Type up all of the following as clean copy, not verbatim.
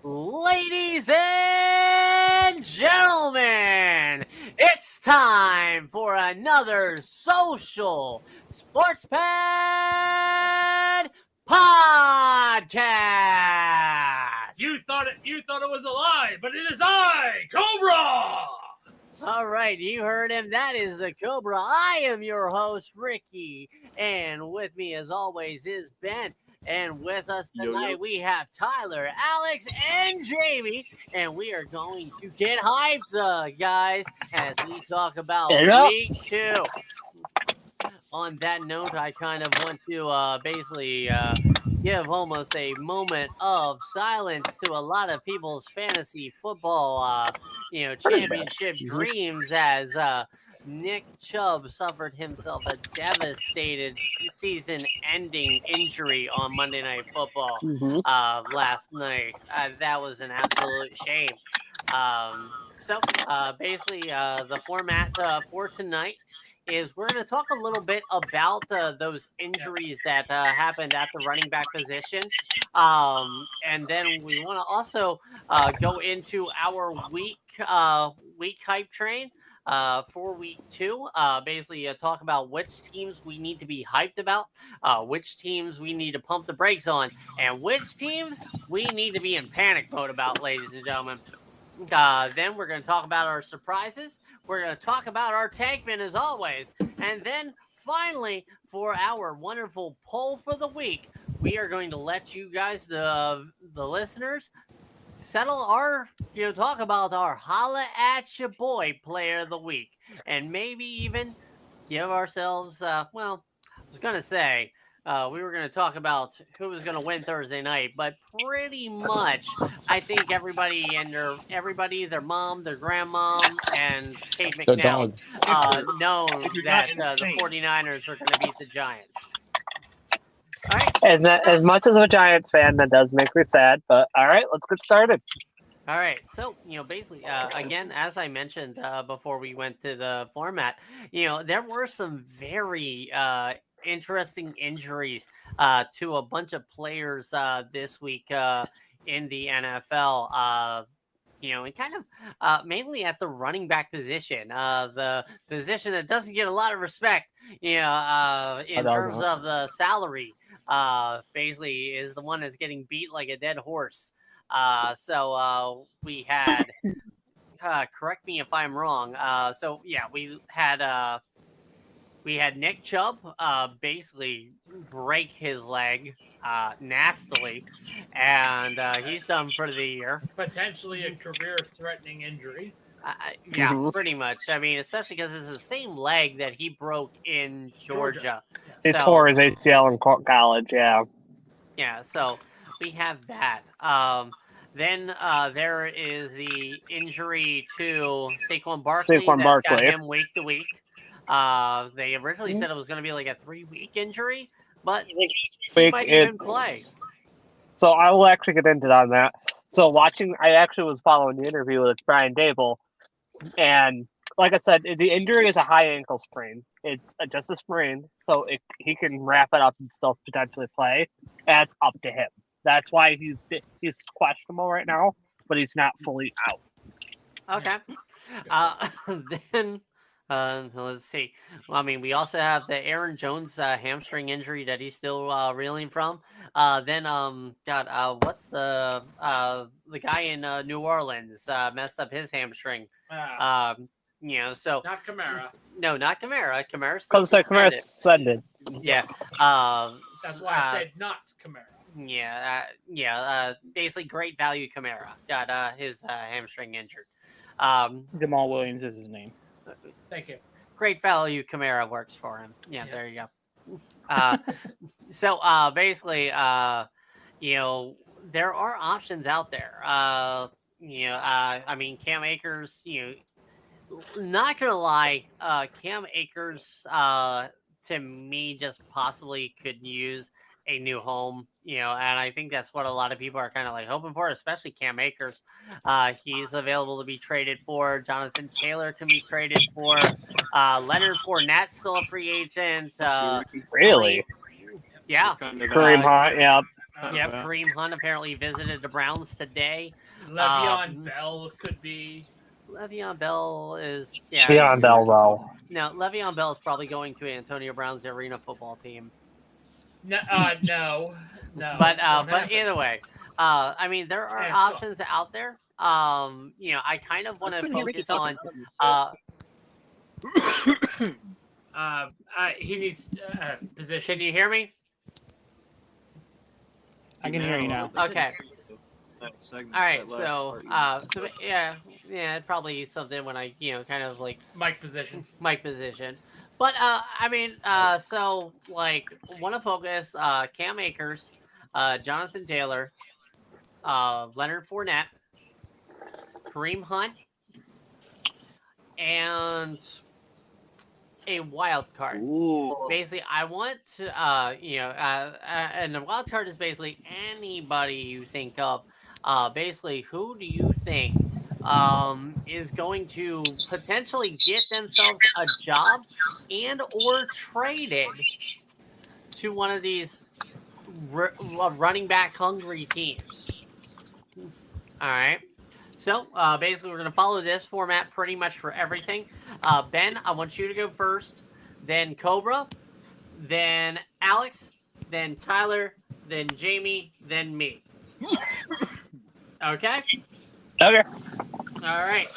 Ladies and gentlemen, it's time for another social sports pad podcast. You thought it was a lie, but it is I, Cobra. All right, you heard him. That is the Cobra. I am your host, Ricky, and with me, as always, is Ben. And with us tonight, we have Tyler, Alex, and Jamie. And we are going to get hyped, guys, as we talk about week 2. On that note, I kind of want to basically give almost a moment of silence to a lot of people's fantasy football, championship dreams as Nick Chubb suffered himself a devastated season-ending injury on Monday Night Football last night. That was an absolute shame. Basically, the format for tonight is we're going to talk a little bit about those injuries that happened at the running back position. And then we want to also go into our week hype train for week 2. Basically, talk about which teams we need to be hyped about, which teams we need to pump the brakes on, and which teams we need to be in panic mode about, ladies and gentlemen. Then we're going to talk about our surprises. We're going to talk about our tankman as always. And then finally, for our wonderful poll for the week, we are going to let you guys, the listeners, talk about our Holla At Your Boy player of the week. And maybe even give ourselves, I was going to say, we were going to talk about who was going to win Thursday night, but pretty much, I think everybody, their mom, their grandmom, and Kate McNeil know that the 49ers are going to beat the Giants. All right. And as much as a Giants fan, that does make me sad. But all right, let's get started. All right. So, basically, again, as I mentioned before we went to the format, there were some very interesting injuries to a bunch of players this week in the NFL. And kind of mainly at the running back position, the position that doesn't get a lot of respect, in terms of the salary, basically is the one that's getting beat like a dead horse. So we had, correct me if I'm wrong. We had Nick Chubb basically break his leg nastily, and he's done for the year. Potentially a career-threatening injury. Pretty much. I mean, especially because it's the same leg that he broke in Georgia. He tore his ACL in college, yeah. Yeah, so we have that. Then there is the injury to Saquon Barkley. Got him week to week. They originally said it was going to be like a 3-week injury, but he might even play. So I will actually get into that. So I actually was following the interview with Brian Dable, and like I said, the injury is a high ankle sprain. It's just a sprain, so he can wrap it up and still potentially play. That's up to him. That's why he's questionable right now, but he's not fully out. Okay. Then. Let's see. Well, I mean, we also have the Aaron Jones hamstring injury that he's still reeling from. Then, what's the guy in New Orleans messed up his hamstring? So not Kamara. No, not Kamara. Kamara's still suspended. Yeah. That's why I said not Kamara. Basically, great value Kamara got his hamstring injured. Jamal Williams is his name. Thank you. Great value Kamara works for him. Yeah, there you go. So basically, there are options out there. I mean, Cam Akers, not going to lie, Cam Akers, to me, just possibly could use a new home, and I think that's what a lot of people are kind of like hoping for, especially Cam Akers. He's available to be traded for. Jonathan Taylor can be traded for. Leonard Fournette's still a free agent. Really? Yeah. Kareem Hunt, yeah. Yep, Kareem Hunt apparently visited the Browns today. Le'Veon Bell could be. Le'Veon Bell is Le'Veon Bell, though. No, Le'Veon Bell is probably going to Antonio Brown's arena football team. No. But either way, I mean, there are options out there. I kind of want to focus on. He needs position. Can you hear me? I can hear you now. Okay. All right. So probably something when I kind of like mic position. But so like want to focus Cam Akers, Jonathan Taylor, Leonard Fournette, Kareem Hunt, and a wild card. Ooh. Basically, I want to, and the wild card is basically anybody you think of. Basically, who do you think is going to potentially get themselves a job and or traded to one of these running back hungry teams? All right. So basically, we're going to follow this format pretty much for everything. Ben, I want you to go first, then Cobra, then Alex, then Tyler, then Jamie, then me. Okay? Okay. All right.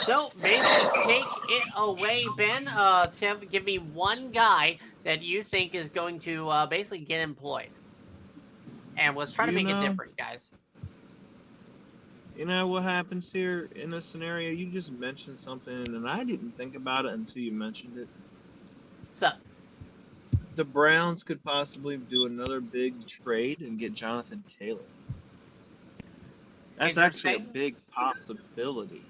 So basically, take it away, Ben. Tim, give me one guy that you think is going to basically get employed. And let's try to make it different, guys. You know what happens here in this scenario? You just mentioned something, and I didn't think about it until you mentioned it. What's up? The Browns could possibly do another big trade and get Jonathan Taylor. That's actually a big possibility.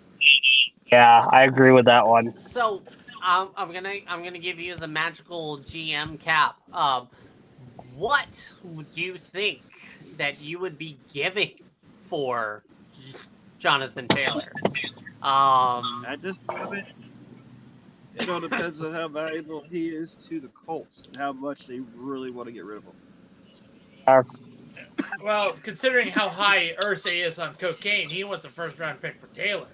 Yeah, I agree with that one. So I'm gonna give you the magical GM cap. What do you think that you would be giving for Jonathan Taylor? At this moment, it all depends on how valuable he is to the Colts and how much they really want to get rid of him. Well, considering how high Irsay is on cocaine, he wants a first-round pick for Taylor,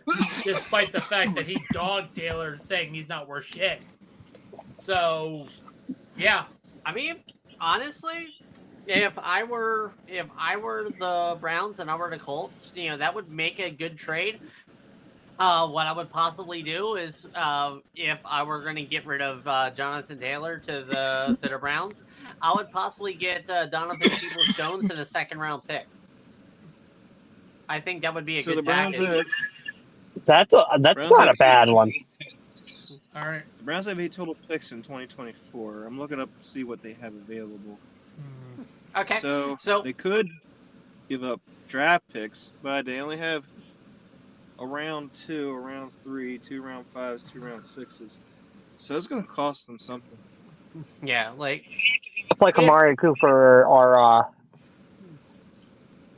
despite the fact that he dogged Taylor, saying he's not worth shit. So, yeah. I mean, honestly, if I were the Browns and I were the Colts, that would make a good trade. What I would possibly do is, if I were going to get rid of Jonathan Taylor to the Browns, I would possibly get Donovan Peoples-Jones in a second-round pick. I think that would be a good package. That's not a bad one. All right. The Browns have 8 total picks in 2024. I'm looking up to see what they have available. Okay. So they could give up draft picks, but they only have a round 2, a round 3, 2 round 5s, 2 round 6s. So it's going to cost them something. Yeah, like Amari Cooper or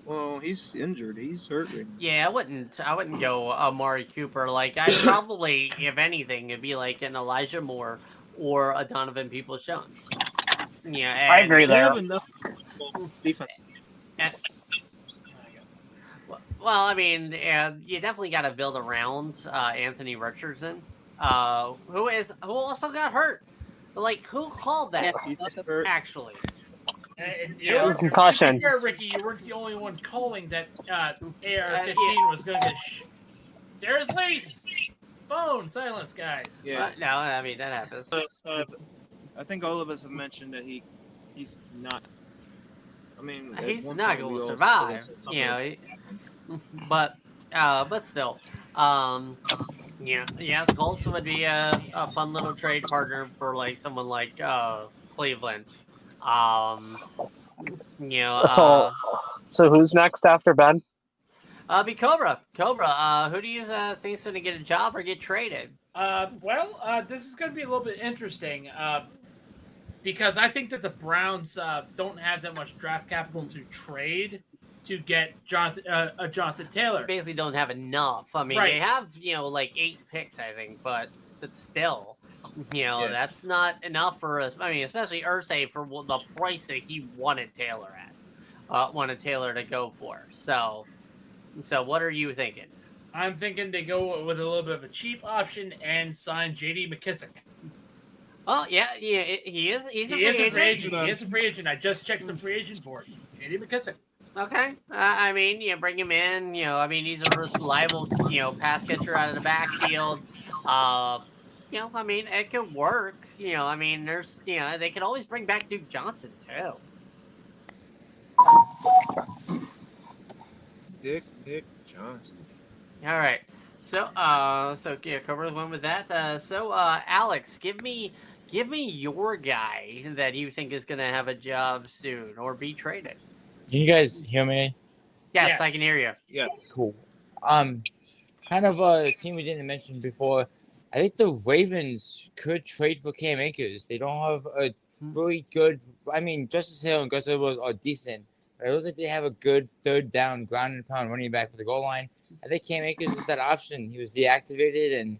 Well, he's injured. He's hurt. Yeah, I wouldn't go Amari Cooper. Like, I'd probably, if anything, it'd be like an Elijah Moore or a Donovan Peoples-Jones. Yeah, I agree they there. have enough defense. Well, I mean, you definitely got to build around Anthony Richardson, who also got hurt. Like, who called that? He's hurt. Actually. Concussion. Ricky, you weren't the only one calling that AR-15 was going to get seriously? Phone silence, guys. Yeah. No, I mean, that happens. I think all of us have mentioned that he's not. I mean, he's not going to survive. But still, the Colts would be a fun little trade partner for like someone like Cleveland. So who's next after Ben? Be Cobra. Who do you think's going to get a job or get traded? This is going to be a little bit interesting because I think that the Browns don't have that much draft capital to trade to get Jonathan Taylor. They basically don't have enough. I mean, They have like 8 picks, I think, but still. That's not enough for us. I mean, especially Irsay for the price that he wanted Taylor at. wanted Taylor to go for. So what are you thinking? I'm thinking they go with a little bit of a cheap option and sign J.D. McKissick. Oh yeah, he is. He's He a is free a free agent. agent. He is a free agent. I just checked the free agent board. J.D. McKissick. Okay, I mean, bring him in. I mean, he's a reliable, pass catcher out of the backfield. I mean, it could work. I mean, they could always bring back Duke Johnson too. Dick Johnson. All right. So Cobra went with that. Alex, give me your guy that you think is going to have a job soon or be traded. Can you guys hear me? Yes, I can hear you. Yeah. Cool. Kind of a team we didn't mention before. I think the Ravens could trade for Cam Akers. They don't have a really good. I mean, Justice Hill and Gus Edwards are decent, but I don't think they have a good third down, ground and pound running back for the goal line. I think Cam Akers is that option. He was deactivated, and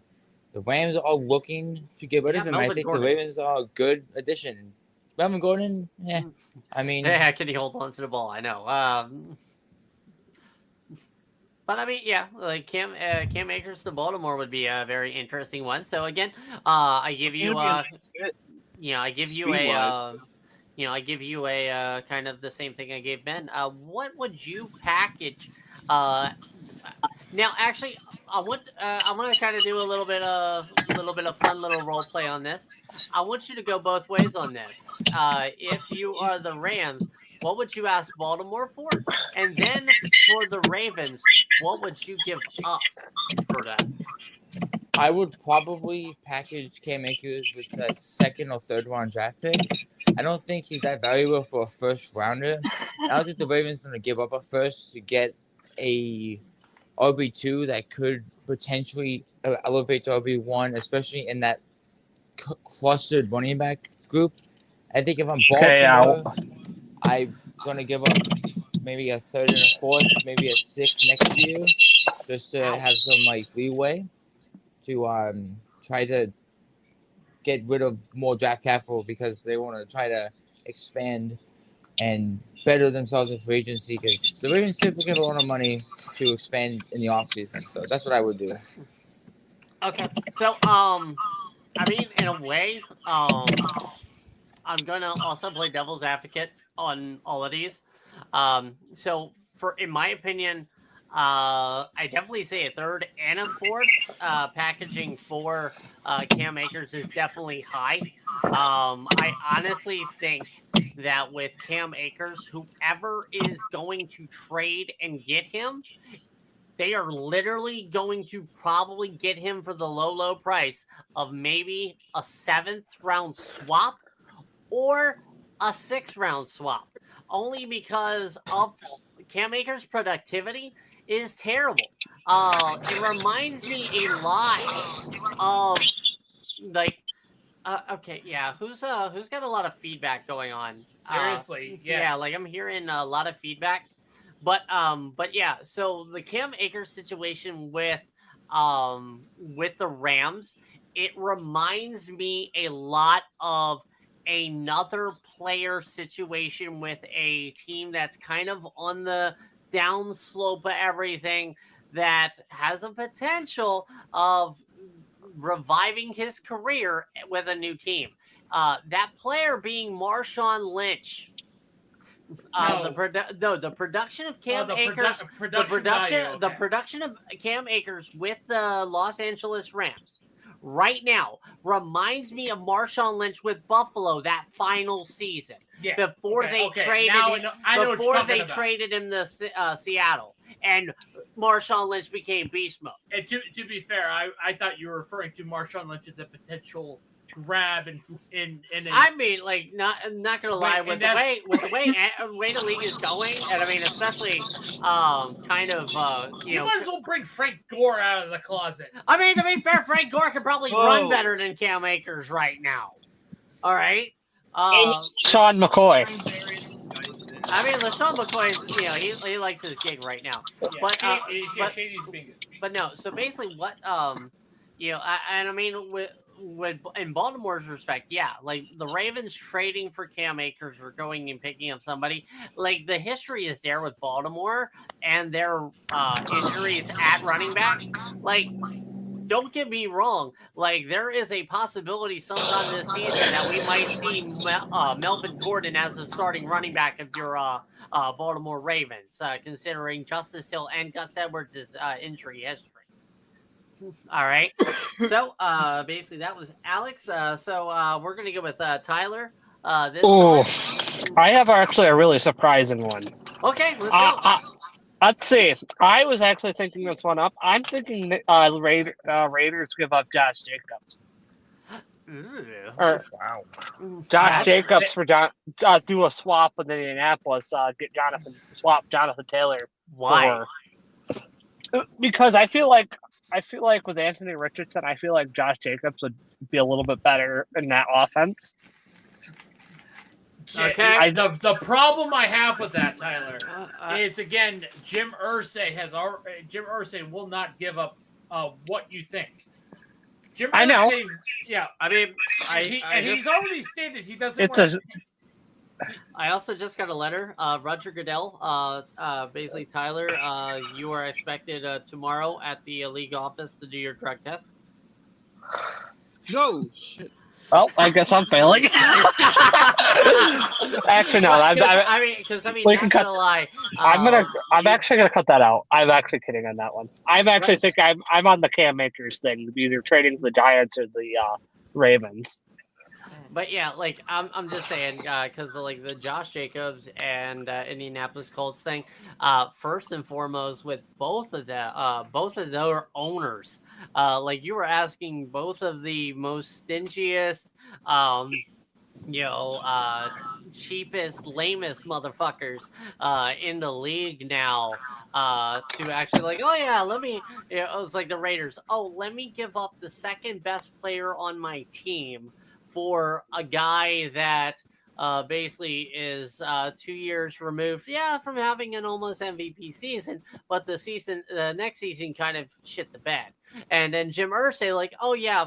the Rams are looking to get rid of him. Melvin I think Gordon. the Ravens are a good addition. Melvin Gordon, yeah. I mean, Yeah, can he hold on to the ball? I know. But I mean, yeah, like Cam Akers to Baltimore would be a very interesting one. So again, I give you, I give you a kind of the same thing I gave Ben. What would you package? Now, actually, I want to kind of do a little bit of fun little role play on this. I want you to go both ways on this. If you are the Rams, what would you ask Baltimore for? And then for the Ravens, what would you give up for that? I would probably package Cam Akers with a second or third round draft pick. I don't think he's that valuable for a first rounder. I don't think the Ravens are going to give up a first to get a RB2 that could potentially elevate to RB1, especially in that clustered running back group. I think if I'm Baltimore, I'm going to give up maybe a third and a fourth, maybe a sixth next year, just to have some leeway to try to get rid of more draft capital because they want to try to expand and better themselves in free agency because the Ravens typically get a lot of money to expand in the offseason. So that's what I would do. Okay. So, I mean, in a way, I'm going to also play devil's advocate on all of these. So, in my opinion, I definitely say a third and a fourth. Packaging for Cam Akers is definitely high. I honestly think that with Cam Akers, whoever is going to trade and get him, they are literally going to probably get him for the low price of maybe a 7th round swap or a 6th round swap. Only because of Cam Akers' productivity is terrible. It reminds me a lot of okay, yeah. Who's got a lot of feedback going on? Seriously, yeah. Like I'm hearing a lot of feedback, but yeah. So the Cam Akers situation with the Rams, it reminds me a lot of another player situation with a team that's kind of on the downslope of everything that has a potential of reviving his career with a new team. That player being Marshawn Lynch. The production of Cam Akers, the production of Cam Akers with the Los Angeles Rams right now reminds me of Marshawn Lynch with Buffalo that final season. Yeah. Before they traded him to Seattle, and Marshawn Lynch became beast mode. And to be fair, I thought you were referring to Marshawn Lynch as a potential grab I mean, like, not gonna lie, with the way the league is going, and I mean, especially you might as well bring Frank Gore out of the closet. I mean, to be fair, Frank Gore could probably run better than Cam Akers right now. All right. Sean McCoy. I mean, LaShawn McCoy, he likes his gig right now. Yeah, but no. So basically, what I mean in Baltimore's respect, yeah, like the Ravens trading for Cam Akers or going and picking up somebody, like the history is there with Baltimore and their injuries at running back. Like, don't get me wrong, like there is a possibility sometime this season that we might see Melvin Gordon as the starting running back of your Baltimore Ravens, considering Justice Hill and Gus Edwards' injury history. All right. So basically that was Alex. So we're going to go with Tyler. Oh, I have actually a really surprising one. Okay, let's go. Let's see. I was actually thinking this one up. I'm thinking Raiders give up Josh Jacobs. Or Josh Jacobs for do a swap with Indianapolis. Get Jonathan Taylor. Why? Because I feel like with Anthony Richardson, I feel like Josh Jacobs would be a little bit better in that offense. Okay. The problem I have with that, Tyler, is again Jim Irsay will not give up what you think. Jim Irsay, I know. Yeah, I mean, he's already stated he doesn't. I also just got a letter. Roger Goodell, basically, Tyler, you are expected tomorrow at the league office to do your drug test. No shit. Well, I guess I'm failing. Actually, no. We can cut. Lie. I'm actually gonna cut that out. I'm actually kidding on that one. I'm actually thinking I'm on the Cam Akers thing, either trading the Giants or the Ravens. But yeah, like I'm just saying, because like the Josh Jacobs and Indianapolis Colts thing, first and foremost with both of their owners, like you were asking both of the most stingiest, cheapest, lamest motherfuckers in the league now to actually like, oh yeah, it's like the Raiders. Oh, let me give up the second best player on my team for a guy that basically is 2 years removed, from having an almost MVP season, but the next season kind of shit the bed. And then Jim Irsay, like, oh yeah,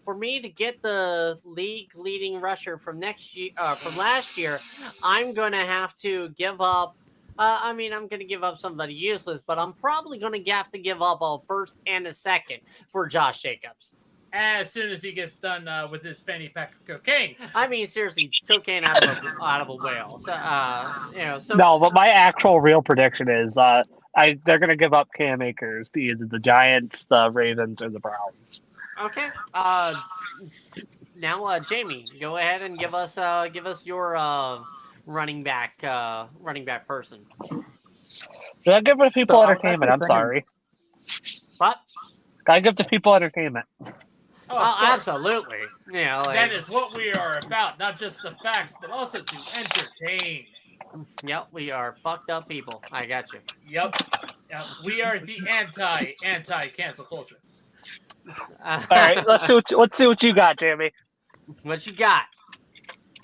for me to get the league leading rusher from last year, I'm gonna have to give up. I'm going to give up somebody useless, but I'm probably going to have to give up a first and a second for Josh Jacobs. As soon as he gets done with his fanny pack of cocaine. I mean, seriously, cocaine out of a whale. So, no, but my actual real prediction is they're going to give up Cam Akers to either the Giants, the Ravens, or the Browns. Okay. Now, Jamie, go ahead and give us your running back person. Did I give the people entertainment? I'm sorry. What? Gotta give the people entertainment. Oh, absolutely. That is what we are about. Not just the facts, but also to entertain. Yep, we are fucked up people. I got you. Yep. We are the anti-cancel culture. All right, let's see what you got, Jamie. What you got?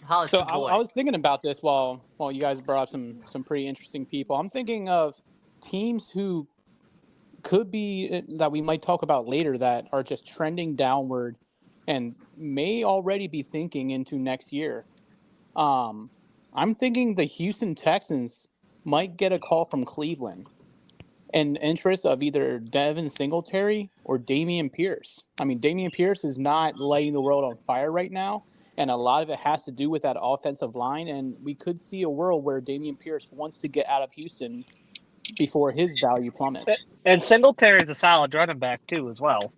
Holla at your boy. I was thinking about this while you guys brought up some pretty interesting people. I'm thinking of teams who could be that we might talk about later that are just trending downward and may already be thinking into next year. I'm thinking the Houston Texans might get a call from Cleveland in interest of either Devin Singletary or Dameon Pierce. I mean, Dameon Pierce is not lighting the world on fire right now, and a lot of it has to do with that offensive line, and we could see a world where Dameon Pierce wants to get out of Houston before his value plummets. And Singletary is a solid running back too, as well.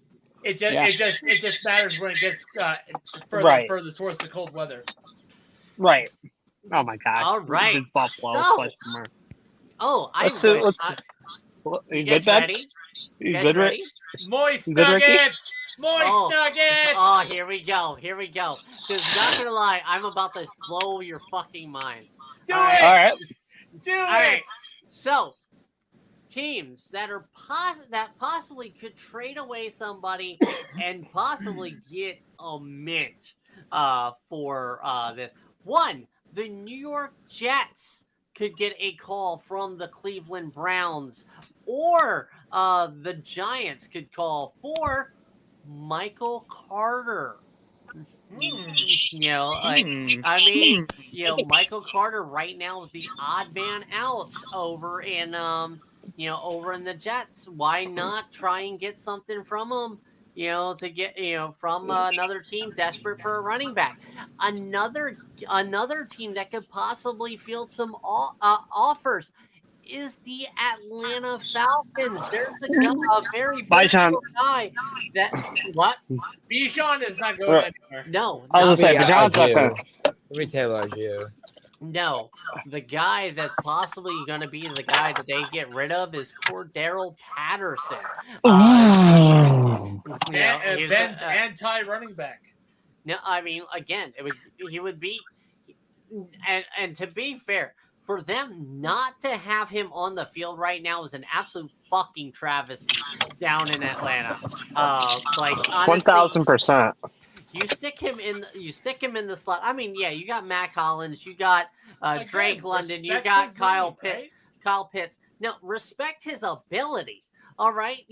It just matters when it gets further towards the cold weather. Right. Oh my gosh. All right. It's Buffalo. You guys ready? You good, Rick? Moist nuggets. Moist nuggets. Oh, here we go. Because not gonna lie, I'm about to blow your fucking minds. Do it. All right. Do it. All right. So, teams that are possibly could trade away somebody and possibly get a mint for this. One, the New York Jets could get a call from the Cleveland Browns, or the Giants could call for Michael Carter. Hmm. I mean, Michael Carter right now is the odd man out over in over in the Jets. Why not try and get something from him? To get from another team desperate for a running back. Another team that could possibly field some offers is the Atlanta Falcons. There's a very Bye, Sean. versatile guy that what? Bijan is not going anywhere. No, I was gonna say, It'll be Bijan's not gonna. It'll be Taylor Argio. no. The guy that's possibly going to be the guy that they get rid of is Cordero Patterson. Ben's anti-running back. No, I mean, again, he would be, and to be fair, for them not to have him on the field right now is an absolute fucking travesty down in Atlanta. Like honestly, 1,000%. You stick him in the slot. I mean, yeah, you got Matt Collins, you got Drake London, you got Kyle Pitts. Now, respect his ability. All right,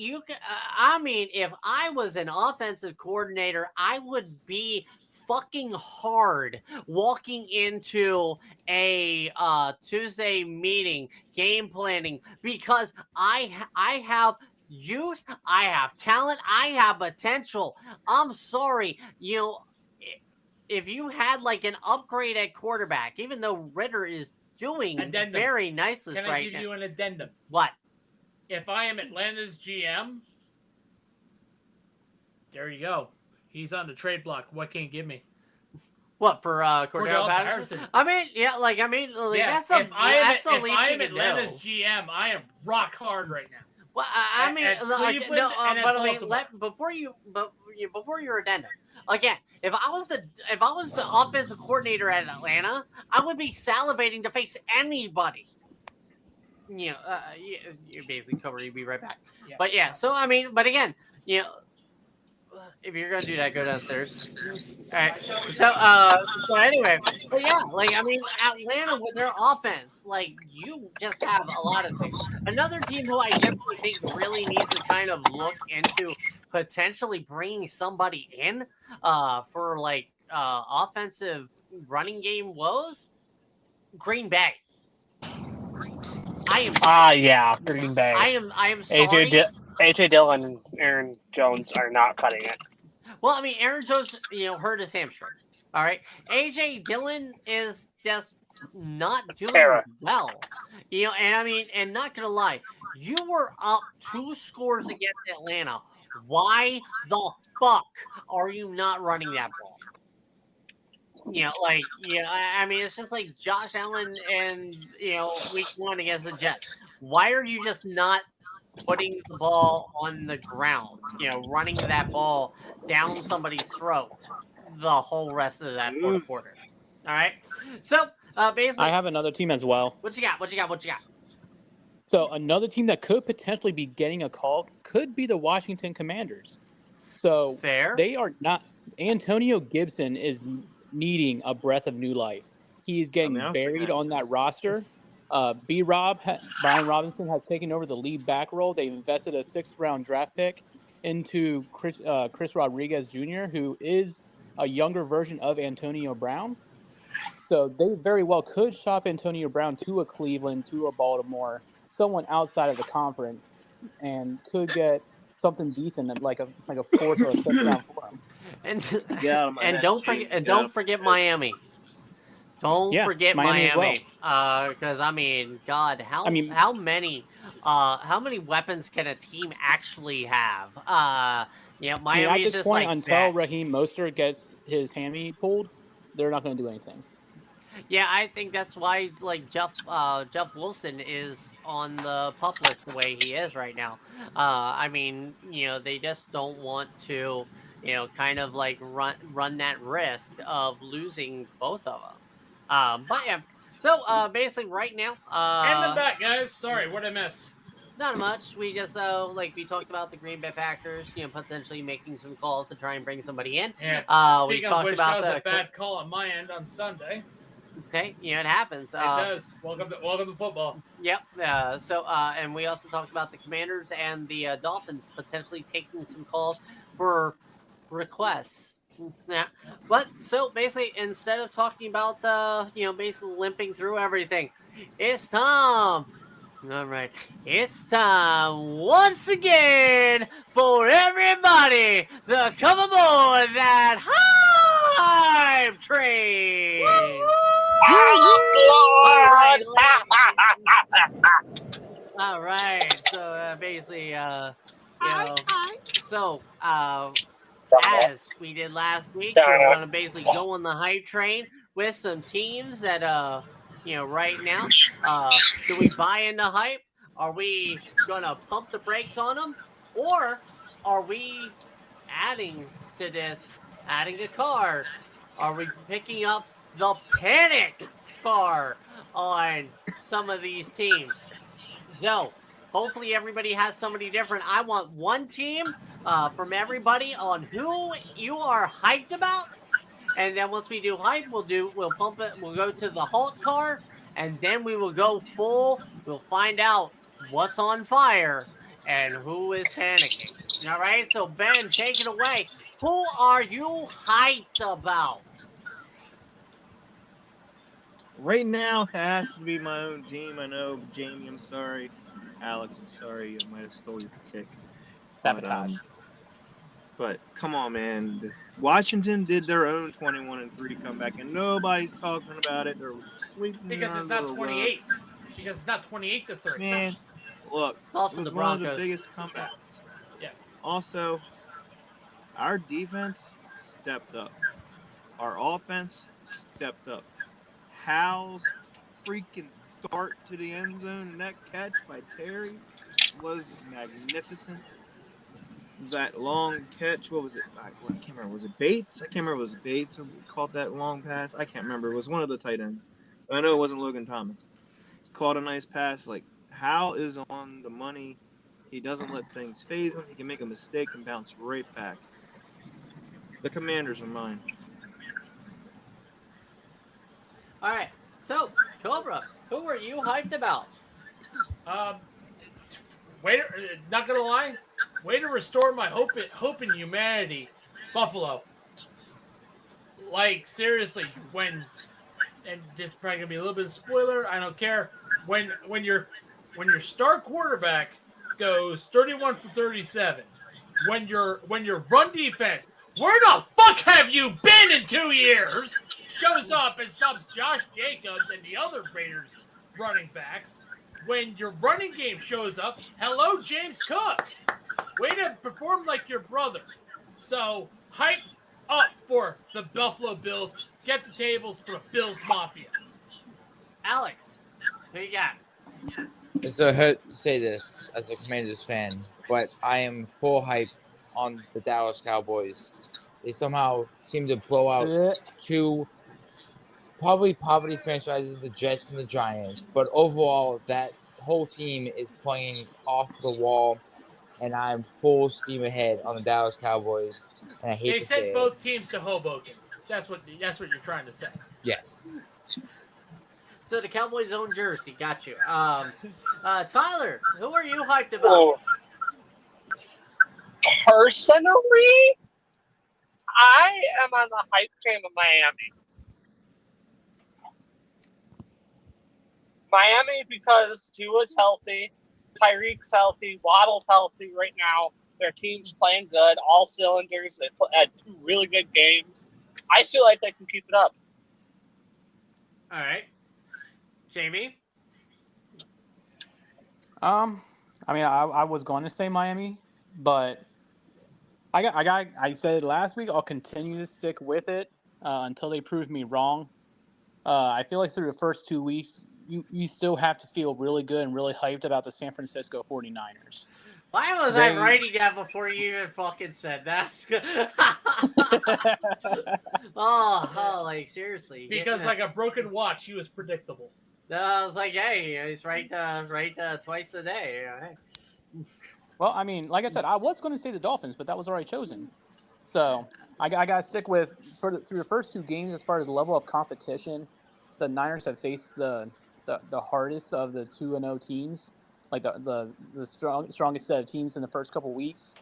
I mean, if I was an offensive coordinator, I would be fucking hard walking into a Tuesday meeting, game planning, because I have youth, I have talent, I have potential. I'm sorry, if you had like an upgrade at quarterback, even though Ritter is doing very nicely right now. Can I give you an addendum? What? If I am Atlanta's GM, there you go. He's on the trade block. What can you give me? What, for Cordell Patterson? That's the if I am Atlanta's GM, I am rock hard right now. Well, before your addendum, again, if I was the offensive coordinator at Atlanta, I would be salivating to face anybody. You basically cover. You'd be right back. Yeah. But yeah, so I mean, but again, if you're gonna do that, go downstairs. All right. So anyway, but yeah, like I mean, Atlanta with their offense, like you just have a lot of things. Another team who I definitely think really needs to kind of look into potentially bringing somebody in for like offensive running game woes. Green Bay. Green Bay. I am sorry. AJ Dillon and Aaron Jones are not cutting it. Well, I mean, Aaron Jones, hurt his hamstring. All right. AJ Dillon is just not doing well. And I mean, and not going to lie, you were up 2 scores against Atlanta. Why the fuck are you not running that ball? I mean, it's just like Josh Allen and, week 1 against the Jets. Why are you just not putting the ball on the ground, running that ball down somebody's throat the whole rest of that fourth quarter? All right. So basically, I have another team as well. What you got? So another team that could potentially be getting a call could be the Washington Commanders. So fair. They are not. Antonio Gibson is needing a breath of new life. He's getting buried on that roster. Brian Robinson has taken over the lead back role. They've invested a 6th-round draft pick into Chris Rodriguez Jr., who is a younger version of Antonio Brown. So they very well could shop Antonio Brown to a Cleveland, to a Baltimore, someone outside of the conference, and could get something decent, like a 4th or a 5th round for him. And don't forget Miami. Don't forget Miami, because I mean, God, how many weapons can a team actually have? Miami is just point, like until Raheem Mostert gets his hammy pulled, they're not going to do anything. Yeah, I think that's why like Jeff Wilson is on the pup list the way he is right now. I mean, they just don't want to, kind of like run that risk of losing both of them. But yeah, so basically right now, and the back, guys. Sorry, what did I miss? Not much. We just we talked about the Green Bay Packers, potentially making some calls to try and bring somebody in. Yeah. We Speaking talked of which, about that was a bad call on my end on Sunday. Okay, it happens. It does. Welcome to football. Yep. And we also talked about the Commanders and the Dolphins potentially taking some calls for requests. Yeah. But so basically, instead of talking about basically limping through everything, it's time. All right, it's time once again for everybody to come aboard that hype train. All right. So basically, as we did last week, we're going to basically go on the hype train with some teams that right now, do we buy into hype? Are we going to pump the brakes on them, or are we adding to this, adding a car? Are we picking up the panic car on some of these teams? So hopefully everybody has somebody different. I want one team from everybody on who you are hyped about. And then once we do hype, we'll pump it. We'll go to the Hulk car, and then we will go full. We'll find out what's on fire and who is panicking. All right. So Ben, take it away. Who are you hyped about? Right now has to be my own team. I know, Jamie, I'm sorry. Alex, I'm sorry. I might have stole your pick. But come on, man. Washington did their own 21-3 comeback, and nobody's talking about it. They're sweeping because it's not 28. Because it's not 28-3. Man, look, it's also it was the Broncos. one of the biggest comebacks. Yeah. Also, our defense stepped up. Our offense stepped up. Hal's freaking dart to the end zone and that catch by Terry was magnificent. That long catch, what was it? I can't remember. Was it Bates? I can't remember. Was it Bates who caught that long pass? I can't remember. It was one of the tight ends. But I know it wasn't Logan Thomas. Caught a nice pass. Like, Hal is on the money. He doesn't let things phase him. He can make a mistake and bounce right back. The Commanders are mine. All right. So, Cobra, who are you hyped about? Not gonna lie, way to restore my hope in humanity, Buffalo. Like, seriously, and this is probably gonna be a little bit of spoiler. I don't care. When your star quarterback goes 31 for 37, when your run defense, where the fuck have you been in 2 years? Shows up and subs Josh Jacobs and the other Raiders running backs. When your running game shows up, hello, James Cook. Way to perform like your brother. So, hype up for the Buffalo Bills. Get the tables for the Bills Mafia. Alex, who you got? It's a hurt to say this as a Commanders fan, but I am full hype on the Dallas Cowboys. They somehow seem to blow out two probably poverty franchises, the Jets and the Giants. But overall, that whole team is playing off the wall, and I'm full steam ahead on the Dallas Cowboys. And I hate to say it. They sent both teams to Hoboken. That's what you're trying to say. Yes. So the Cowboys' own jersey, got you. Tyler, who are you hyped about? Personally, I am on the hype train of Miami. Miami because Tua's healthy, Tyreek's healthy, Waddle's healthy right now. Their team's playing good, all cylinders. They had 2 really good games. I feel like they can keep it up. All right. Jamie? I mean, I was going to say Miami, but I said it last week. I'll continue to stick with it until they prove me wrong. I feel like through the first 2 weeks, you still have to feel really good and really hyped about the San Francisco 49ers. Why was I writing that before you even fucking said that? like, seriously. Because like a broken watch, he was predictable. I was like, hey, he's right twice a day. Well, I mean, like I said, I was going to say the Dolphins, but that was already chosen. So I got to stick with through the first 2 games as far as the level of competition. the Niners have faced the hardest of the 2-0 teams, like the strongest set of teams in the first couple weeks,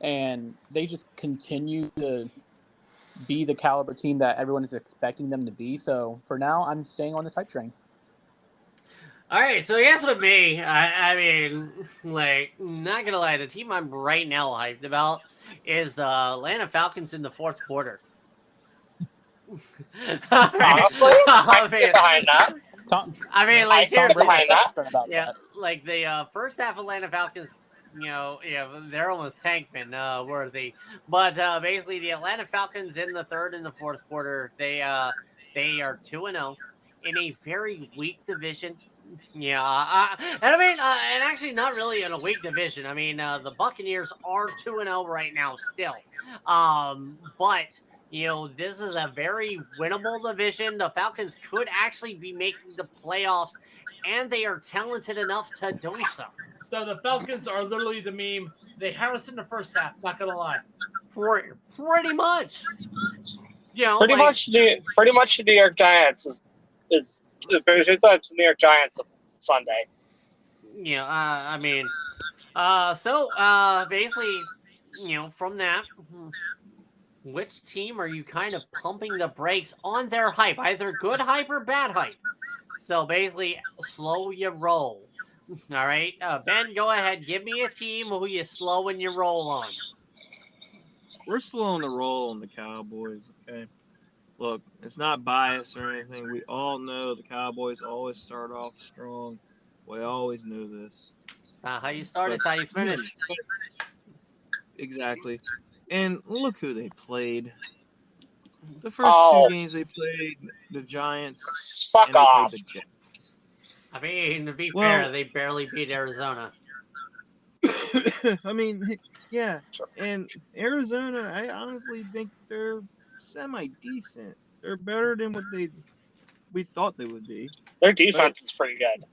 and they just continue to be the caliber team that everyone is expecting them to be. So for now, I'm staying on this hype train. All right, so I guess with me, I mean, like, not gonna lie, the team I'm right now hyped about is the Atlanta Falcons in the fourth quarter. Honestly, I can get behind that. I mean, like, seriously, behind that. Yeah, like the first half Atlanta Falcons, they're almost tankman worthy. But basically, the Atlanta Falcons in the third and the fourth quarter, they are 2-0 in a very weak division. Yeah, and I mean, and actually not really in a weak division. I mean, the Buccaneers are 2-0 right now still. But this is a very winnable division. The Falcons could actually be making the playoffs, and they are talented enough to do so. So the Falcons are literally the meme. They had us in the first half. Not gonna lie. Pretty much. Pretty much the New York Giants is the New York Giants of Sunday. Yeah, I mean, so basically, from that, which team are you kind of pumping the brakes on their hype? Either good hype or bad hype. So basically, slow your roll. All right, Ben, go ahead. Give me a team who you slowing your roll on. We're slowing the roll on the Cowboys, okay? Look, it's not bias or anything. We all know the Cowboys always start off strong. We always knew this. It's not how you start, it's how you finish. Exactly. And look who they played. The first two games they played, the Giants. Fuck off. The Jets. I mean, to be fair, they barely beat Arizona. I mean, yeah. And Arizona, I honestly think they're semi-decent. They're better than what we thought they would be. Their defense is pretty good.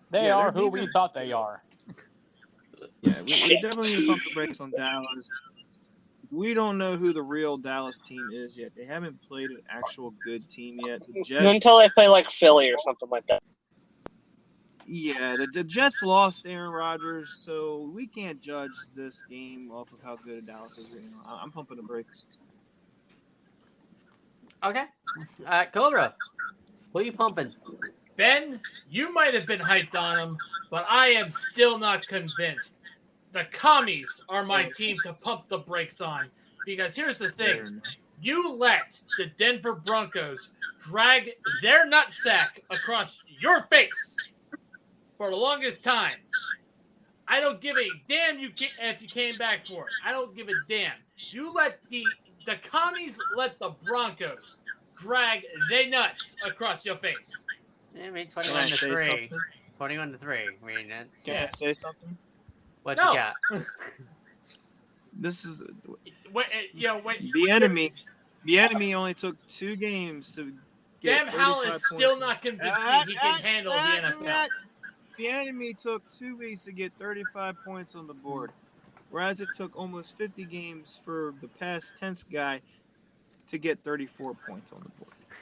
They are who we thought they are. Yeah, we definitely need to pump the brakes on Dallas. We don't know who the real Dallas team is yet. They haven't played an actual good team yet. The Jets, until they play like Philly or something like that. Yeah, the Jets lost Aaron Rodgers, so we can't judge this game off of how good Dallas is right now. I'm pumping the brakes. Okay. Cobra, who are you pumping? Ben, you might have been hyped on him, but I am still not convinced. The Commies are my team to pump the brakes on. Because here's the thing. You let the Denver Broncos drag their nutsack across your face for the longest time. I don't give a damn if you came back for it. I don't give a damn. You let the Commies let the Broncos drag their nuts across your face. I mean, 21-3. 21-3. I mean, Can I say something? What you got? This is the enemy only took 2 games to get Sam Howell is still not convinced he can handle the NFL. The enemy took 2 weeks to get 35 points on the board, whereas it took almost 50 games for the past tense guy to get 34 points on the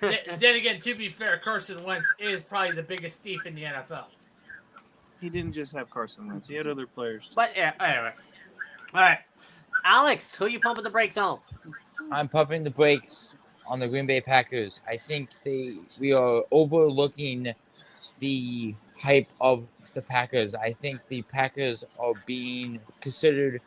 board. Then again, to be fair, Carson Wentz is probably the biggest thief in the NFL. He didn't just have Carson Wentz; he had other players. But yeah, anyway. All right, Alex, who you pumping the brakes on? I'm pumping the brakes on the Green Bay Packers. I think we are overlooking the hype of the Packers. I think the Packers are being considered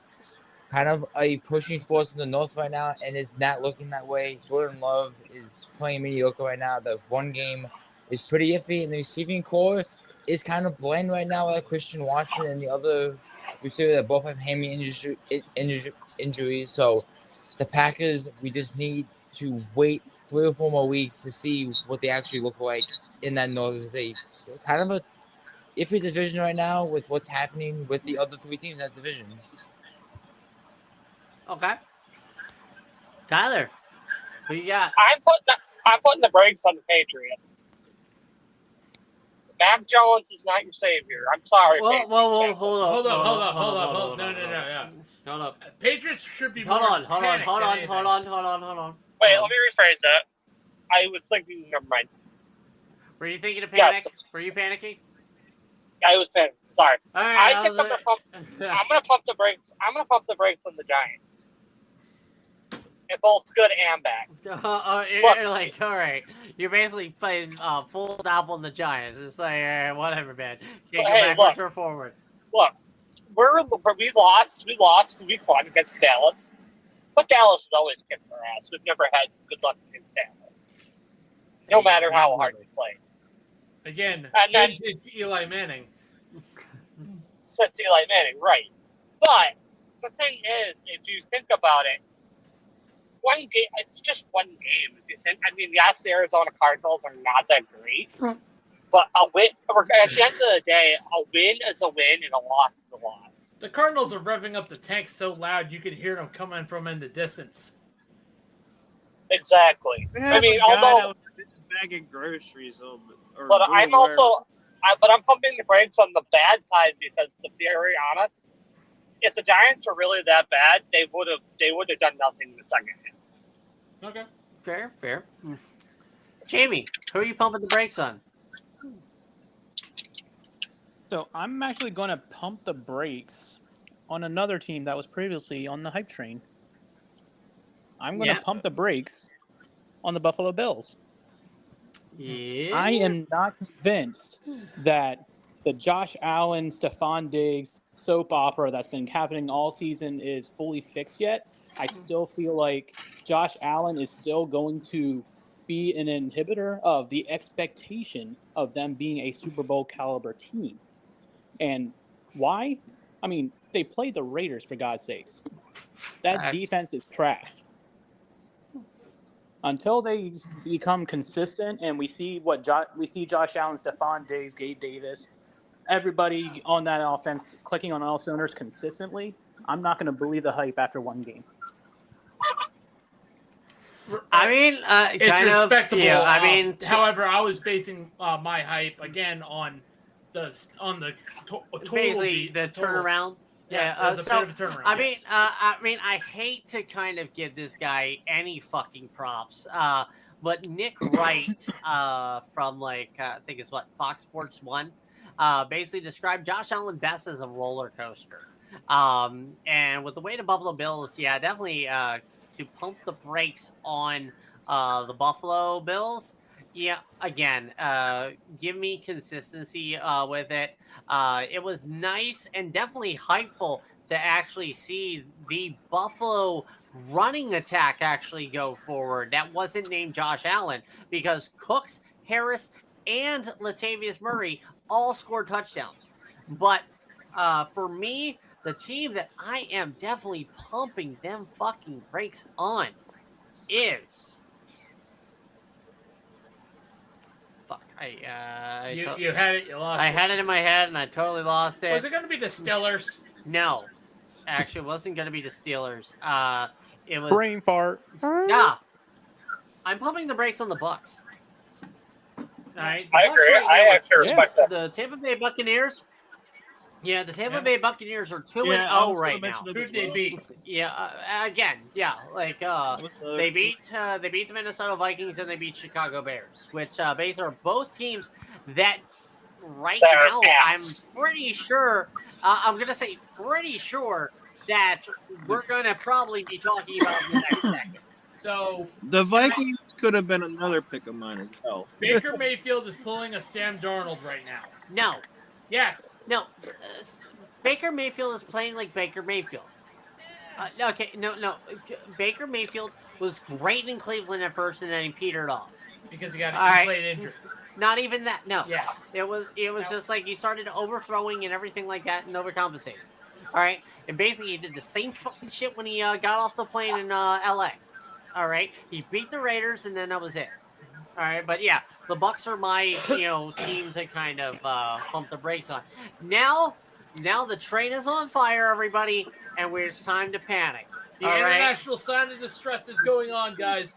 kind of a pushing force in the North right now, and it's not looking that way. Jordan Love is playing mediocre right now. The run game is pretty iffy, and the receiving core is kind of bland right now, like Christian Watson and the other receiver that both have hammy injuries. So the Packers, we just need to wait 3 or 4 more weeks to see what they actually look like in that North. It's a kind of a iffy division right now with what's happening with the other 3 teams in that division. Okay. Tyler, who you got? I'm putting the brakes on the Patriots. Mac Jones is not your savior. I'm sorry. Whoa, hold Hold on. up. No. Hold up. Patriots should be Hold on. Hold Wait, let me rephrase that. I was thinking, never mind. Were you thinking of panic? Yes. Were you panicking? I was panicking. Sorry. All right, I think I'm gonna pump the brakes. I'm gonna pump the brakes on the Giants. It's both good and bad. You're like, all right, you're basically playing full stop on the Giants. It's like, whatever, man. Can't go backwards or forward. Look, we lost week 1 against Dallas, but Dallas has always kicked our ass. We've never had good luck against Dallas, no matter how hard we play. Again, and then Eli Manning. Since Eli Manning, right? But the thing is, if you think about it, one game, it's just one game. If you think, I mean, yes, the Arizona Cardinals are not that great, but a win, at the end of the day, a win is a win and a loss is a loss. The Cardinals are revving up the tank so loud you can hear them coming from in the distance. Exactly. I mean, although bagging groceries, but I'm pumping the brakes on the bad side because, to be very honest, if the Giants were really that bad, they would have done nothing in the second half. Okay. Fair. Jamie, who are you pumping the brakes on? So I'm actually going to pump the brakes on another team that was previously on the hype train. I'm going to pump the brakes on the Buffalo Bills. Yeah. I am not convinced that the Josh Allen, Stephon Diggs soap opera that's been happening all season is fully fixed yet. I still feel like Josh Allen is still going to be an inhibitor of the expectation of them being a Super Bowl caliber team. And why? I mean, they played the Raiders, for God's sakes. That defense is trash. Until they become consistent and we see Josh Allen, Stephon Diggs, Gabe Davis, everybody on that offense clicking on all cylinders consistently, I'm not going to believe the hype after one game. I mean, it's respectable. Yeah, I mean, however, I was basing my hype again on the basically the turnaround. Yeah, a bit of a turnaround. I mean, I hate to kind of give this guy any fucking props, but Nick Wright from I think it's Fox Sports 1, basically described Josh Allen best as a roller coaster. And with the way the Buffalo Bills, definitely to pump the brakes on the Buffalo Bills. Yeah, again, give me consistency with it. It was nice and definitely hypeful to actually see the Buffalo running attack actually go forward. That wasn't named Josh Allen because Cooks, Harris, and Latavius Murray all scored touchdowns. But for me, the team that I am definitely pumping them fucking brakes on is... Fuck. You had it, you lost it. I had it in my head and I totally lost it. Was it going to be the Steelers? No. Actually, it wasn't going to be the Steelers. It was... Brain fart. Yeah. I'm pumping the brakes on the Bucs. All right. I agree. I actually respect that. The Tampa Bay Buccaneers. Yeah, the Tampa Bay Buccaneers are 2-0 right now. Who did they beat? Again, they beat the Minnesota Vikings and they beat Chicago Bears, which basically are both teams that now I'm pretty sure. I'm gonna say pretty sure that we're gonna probably be talking about in the next second. So the Vikings could have been another pick of mine as well. Baker Mayfield is pulling a Sam Darnold right now. No. Yes. No. Baker Mayfield is playing like Baker Mayfield. No. Baker Mayfield was great in Cleveland at first, and then he petered off because he got played injured. Not even that. No. Yes. It was just like he started overthrowing and everything like that, and overcompensating. All right, and basically he did the same fucking shit when he got off the plane in L.A. All right, he beat the Raiders, and then that was it. All right, but yeah, the Bucs are my team to kind of pump the brakes on. Now the train is on fire, everybody, and it's time to panic. The international sign of distress is going on, guys.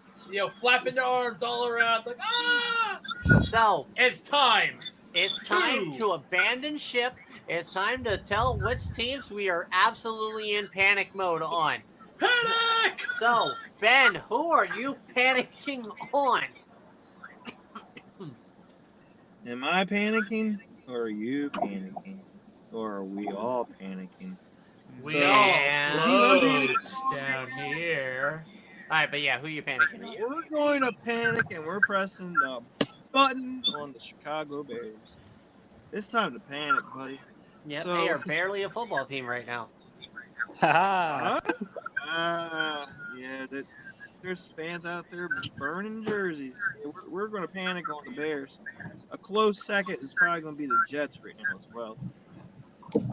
Flapping their arms all around, like ah. So it's time. It's time to abandon ship. It's time to tell which teams we are absolutely in panic mode on. Panic! So, Ben, who are you panicking on? Am I panicking, or are you panicking, or are we all panicking? We So, all Man. the team I'm float panicking down here. All right, but yeah, who you panicking on? We're going to panic, and we're pressing the button on the Chicago Bears. It's time to panic, buddy. Yep, they So, are barely a football team right now. Haha. yeah, there's fans out there burning jerseys. Yeah, we're going to panic on the Bears. A close second is probably going to be the Jets right now as well.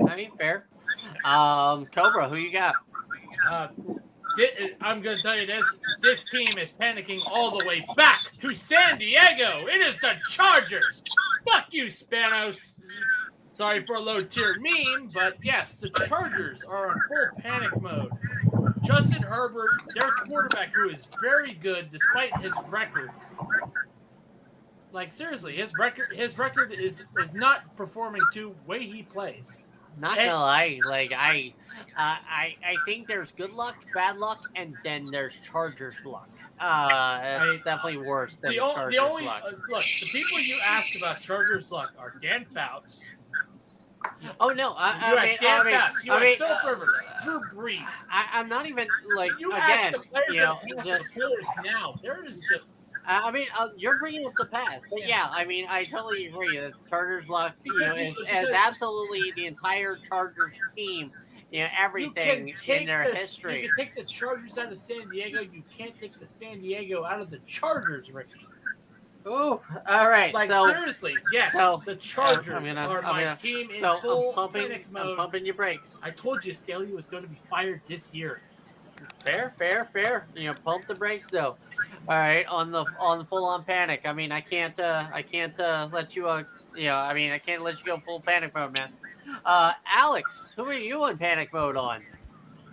I mean, fair. Cobra, who you got? I'm going to tell you this. This team is panicking all the way back to San Diego. It is the Chargers. Fuck you, Spanos. Sorry for a low-tier meme, but yes, the Chargers are in full panic mode. Justin Herbert, their quarterback, who is very good despite his record. Like, seriously, his record is not performing to way he plays. Not gonna lie, like I think there's good luck, bad luck, and then there's Chargers luck. It's definitely worse than Chargers luck. Look, the people you asked about Chargers luck are Dan Fouts. Oh no, You asked Dan Fouts. You asked Phil Rivers, Drew Brees. I'm not even like You again. asked the players You know, and just the players now. There is just. I mean, you're bringing up the past, but yeah, I mean, I totally agree. The Chargers luck, is absolutely the entire Chargers team. You know, everything in their history. You can take the Chargers out of San Diego. You can't take the San Diego out of the Chargers, Ricky. Oh, all right. Like, so seriously, yes, the Chargers are my team in full panic mode. I'm pumping your brakes. I told you Staley was going to be fired this year. Fair. You know, pump the brakes though. All right, on the full on panic. I mean, I can't let you I can't let you go full panic mode, man. Alex, who are you in panic mode on?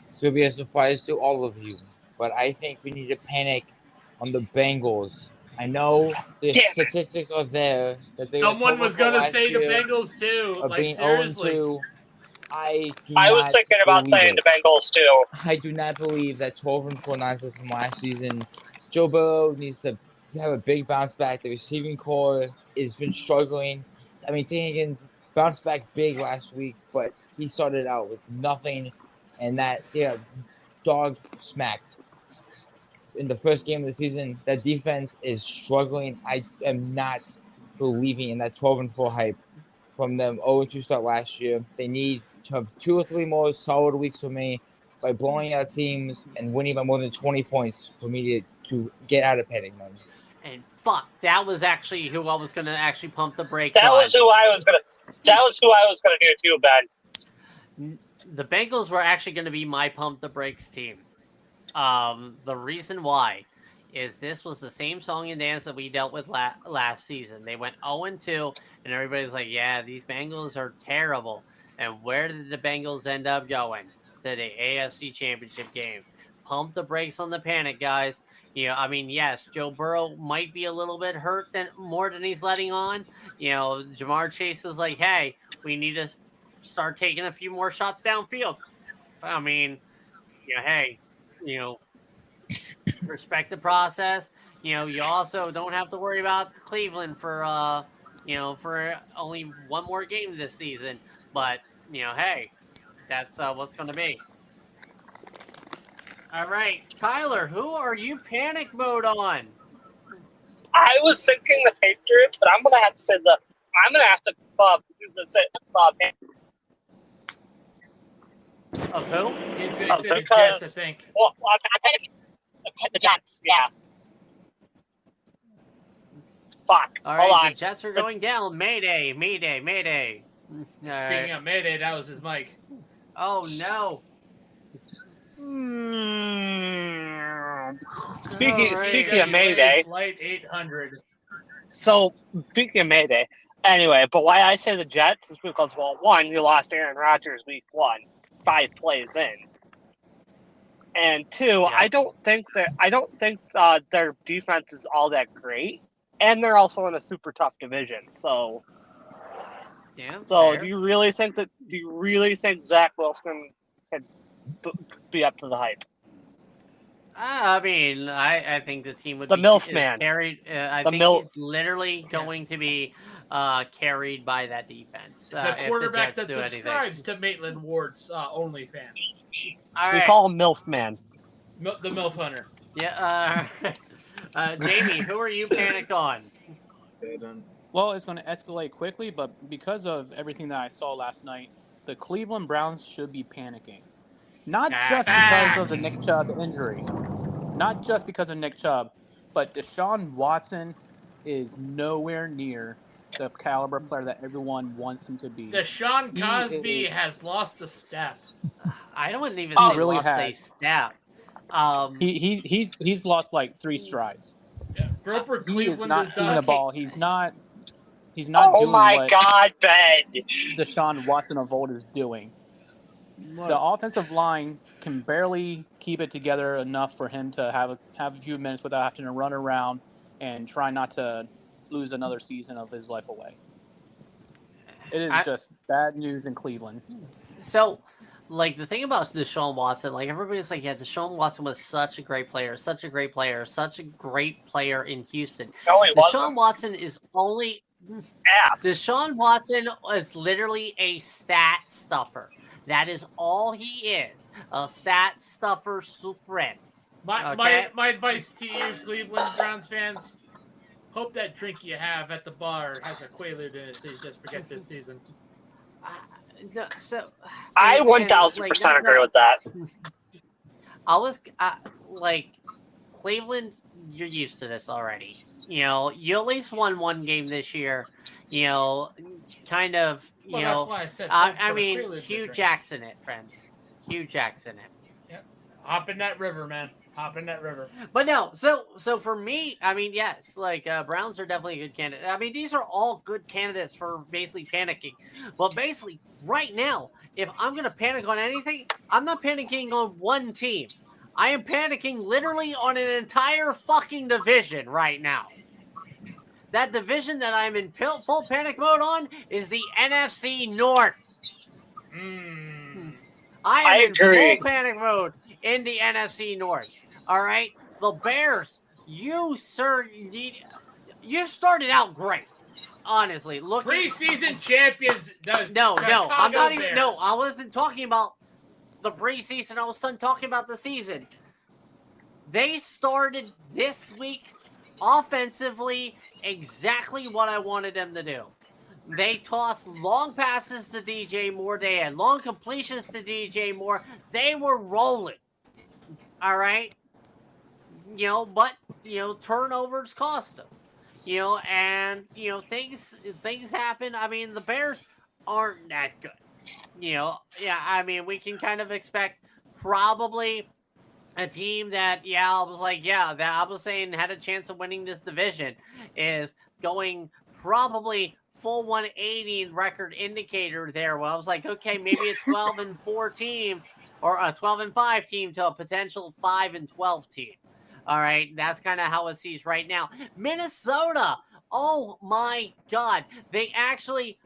This will be a surprise to all of you, but I think we need to panic on the Bengals. I know the statistics are there that they. Someone was going to say the Bengals too. Like, being seriously. 0-2. I was thinking about saying the Bengals too. I do not believe that 12-4 nonsense from last season. Joe Burrow needs to have a big bounce back. The receiving core has been struggling. I mean, T. Higgins bounced back big last week, but he started out with nothing, and that dog smacked in the first game of the season. That defense is struggling. I am not believing in that 12-4 hype from them 0-2 start last year. They need to have 2 or 3 more solid weeks for me by blowing out teams and winning by more than 20 points for me to get out of panic mode. And fuck, that was actually who I was going to actually pump the brakes That on. was who I was gonna do too, Ben. The Bengals were actually going to be my pump the brakes team. The reason why is this was the same song and dance that we dealt with last season. They went 0-2, and everybody's like, yeah, these Bengals are terrible. And where did the Bengals end up going? To the AFC Championship game. Pump the brakes on the panic, guys. You know, I mean, yes, Joe Burrow might be a little bit hurt more than he's letting on. You know, Jamar Chase is like, hey, we need to start taking a few more shots downfield. I mean, hey, respect the process. You also don't have to worry about Cleveland for only one more game this season. But, hey, that's what's going to be. All right, Tyler, who are you panic mode on? I was thinking the Patriots, but I'm gonna have to say Of who? He's going to say the Jets, I think. Well, the Jets, yeah. Fuck. All Hold right, on. the Jets are going down. Mayday. Speaking of Mayday, that was his mic. Oh, no. Speaking of Mayday. Flight 800. So, speaking of Mayday. Anyway, but why I say the Jets is because, well, one, you lost Aaron Rodgers week 1, 5 plays in. And two, Yeah. I don't think their defense is all that great. And they're also in a super tough division. So Damn. So fair. do you really think Zach Wilson can be up to the hype? I mean, I think the team would The be MILF is man. carried. I The think MILF. he's literally going to be carried by that defense. The quarterback that do subscribes to Maitland Ward's OnlyFans. All We right. call him MILF Man. The MILF Hunter. Yeah. Jamie, who are you panicked on? Okay, done. Well, it's going to escalate quickly, but because of everything that I saw last night, the Cleveland Browns should be panicking. Not just because of the Nick Chubb injury. Not just because of Nick Chubb, but Deshaun Watson is nowhere near the caliber player that everyone wants him to be. Deshaun Cosby has lost a step. I don't even say really lost a step. He's lost like 3 strides. Yeah. Groper He Cleveland is not is seeing done. the ball. He's not Oh doing my what God, Ben! Deshaun Watson of old is doing. The offensive line can barely keep it together enough for him to have a few minutes without having to run around and try not to lose another season of his life away. It is just bad news in Cleveland. So, like, the thing about Deshaun Watson, like, everybody's like, yeah, Deshaun Watson was such a great player, such a great player, such a great player in Houston. No, he Deshaun wasn't. Watson is only... Ass. Deshaun Watson is literally a stat stuffer. That is all he is. A stat stuffer supreme. My advice to you, Cleveland Browns fans, hope that drink you have at the bar has a Quaalude in it so you just forget this season. I 1000% agree with that. I was like, Cleveland, you're used to this already. You know, you at least won one game this year. You know, kind of. You know, that's why I said. I mean, Hugh Jackson, it friends. Hugh Jackson, it. Yep. Hop in that river, man. Hop in that river. But no, so for me, I mean, yes, like Browns are definitely a good candidate. I mean, these are all good candidates for basically panicking. But basically, right now, if I'm gonna panic on anything, I'm not panicking on one team. I am panicking literally on an entire fucking division right now. That division that I'm in full panic mode on is the NFC North. I am in full panic mode in the NFC North. All right, the Bears. You started out great. Honestly, look. Preseason champions. No, I'm not even. Bears. No, I wasn't talking about the preseason. I was talking about the season. They started this week offensively exactly what I wanted them to do. They tossed long passes to DJ Moore. They had long completions to DJ Moore. They were rolling. All right. You know, but, you know, turnovers cost them. You know, and, you know, things happen. I mean, the Bears aren't that good. You know, yeah, I mean, we can kind of expect probably a team that, I was saying had a chance of winning this division is going probably full 180 record indicator there. Well, I was like, okay, maybe a 12-4 team or a 12-5 team to a potential 5-12 team. All right, that's kind of how it sees right now. Minnesota, oh my God, they actually,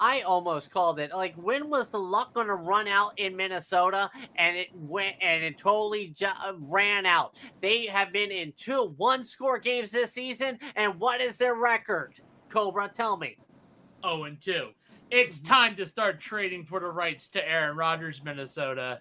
I almost called it. Like, when was the luck going to run out in Minnesota? And it went, and it totally ran out. They have been in 2 one-score games this season, and what is their record? Cobra, tell me. 0-2. It's time to start trading for the rights to Aaron Rodgers, Minnesota.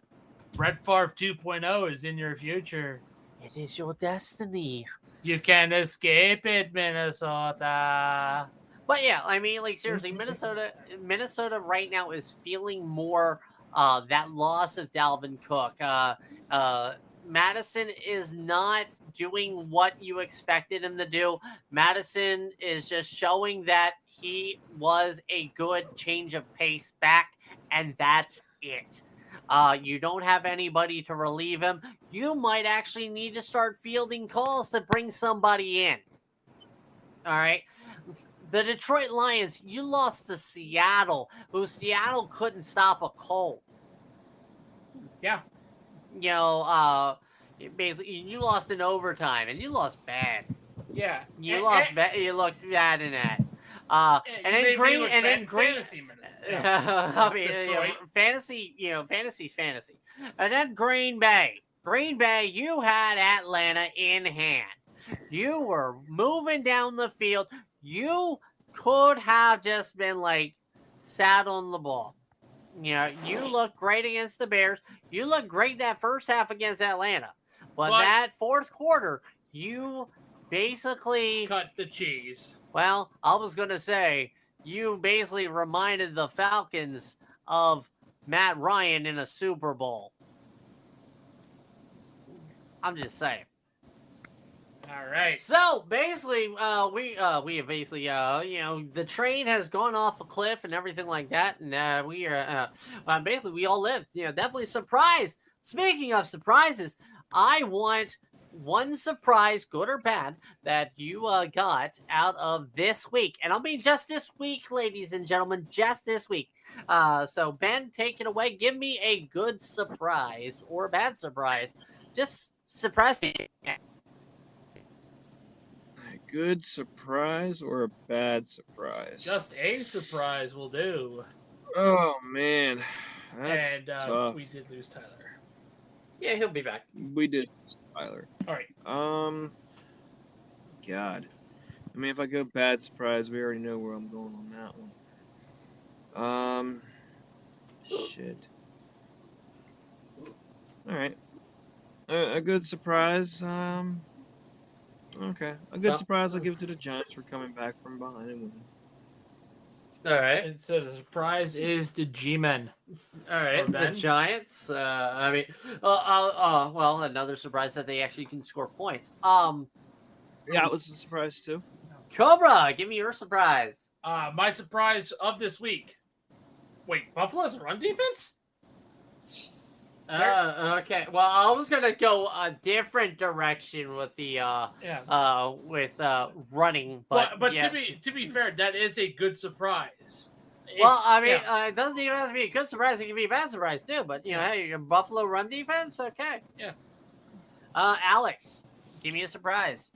Brett Favre 2.0 is in your future. It is your destiny. You can't escape it, Minnesota. But yeah, I mean, like, seriously, Minnesota right now is feeling more that loss of Dalvin Cook. Madison is not doing what you expected him to do. Madison is just showing that he was a good change of pace back, and that's it. You don't have anybody to relieve him. You might actually need to start fielding calls to bring somebody in. All right. The Detroit Lions, you lost to Seattle, who Seattle couldn't stop a cold. Yeah. You know, basically, you lost in overtime, and you lost bad. Yeah. You lost bad. You looked bad in that. And then Green. Fantasy I mean, fantasy's fantasy. And then Green Bay. Green Bay, you had Atlanta in hand. You were moving down the field. You could have just been like sat on the ball. You know, you look great against the Bears. You look great that first half against Atlanta. But that fourth quarter, you basically cut the cheese. Well, I was going to say, you basically reminded the Falcons of Matt Ryan in a Super Bowl. I'm just saying. All right. So basically, we have basically, the train has gone off a cliff and everything like that, and we are basically we all lived. Definitely surprised. Speaking of surprises, I want one surprise, good or bad, that you got out of this week, and I mean just this week, ladies and gentlemen, just this week. So Ben, take it away. Give me a good surprise or a bad surprise. Just surprise me. A good surprise or a bad surprise? Just a surprise will do. Oh man, that's tough. We did lose Tyler. Yeah, he'll be back. We did lose Tyler. All right. God. I mean, if I go bad surprise, we already know where I'm going on that one. Shit. All right. A good surprise. Okay. A good surprise. I'll give it to the Giants for coming back from behind and winning. All right. And so the surprise is the G-Men. All right. The Giants. Well, another surprise that they actually can score points. Yeah, it was a surprise too. Cobra, give me your surprise. My surprise of this week. Wait, Buffalo has a run defense? Okay. Well, I was gonna go a different direction with the running, but yeah. to be fair, that is a good surprise. Well, I mean, it doesn't even have to be a good surprise; it can be a bad surprise too. But hey, your Buffalo run defense, okay. Yeah. Alex, give me a surprise.